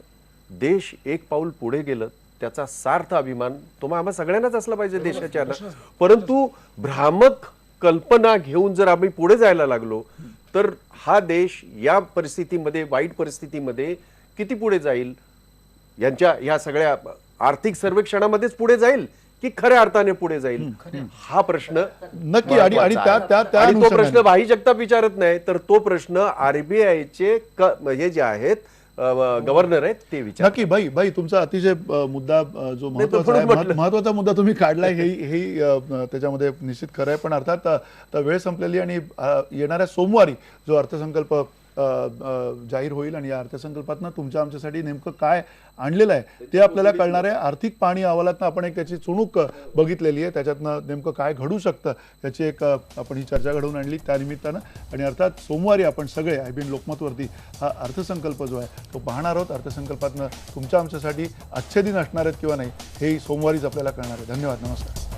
देश एक पाऊल पुढे गेलं त्याचा सार्थ अभिमान तो आम्हा सगळ्यांनाच असला पाहिजे देशाच्या. परंतु भ्रामक कल्पना घेऊन जर आम्ही पुढे जायला लागलो तर हा देश या परिस्थितीमध्ये, वाईट परिस्थितीमध्ये किती पुढे जाईल, या सगळ्या आर्थिक सर्वेक्षणामध्येच पुढे जाईल की खऱ्या अर्थाने पुढे जाईल, हा प्रश्न नक्की. आणि तो प्रश्न भाई जगताप विचारत नाही तर तो प्रश्न आरबीआयचे हे जे आहेत गव्हर्नर आहेत ते विचार. नक्की. भाई तुमचा अतिशय मुद्दा जो महत्वाचा मुद्दा तुम्ही काढलाय हे त्याच्यामध्ये निश्चित खरं आहे. पण अर्थात वेळ संपलेली आणि येणाऱ्या सोमवारी जो अर्थसंकल्प जाहीर होईल आणि या अर्थसंकल्पातनं तुमच्या आमच्यासाठी नेमकं काय आणलेलं आहे ते आपल्याला कळणार आहे. आर्थिक पाहणी अहवालातनं आपण एक त्याची चुणूक बघितलेली आहे, त्याच्यातनं नेमकं काय घडू शकतं त्याची एक आपण ही चर्चा घडवून आणली त्यानिमित्तानं. आणि अर्थात सोमवारी आपण सगळे IBN लोकमतवरती हा अर्थसंकल्प जो आहे तो पाहणार आहोत. अर्थसंकल्पातनं तुमच्या आमच्यासाठी अच्छे दिन असणार आहेत किंवा नाही हेही सोमवारीच आपल्याला कळणार आहे. धन्यवाद, नमस्कार.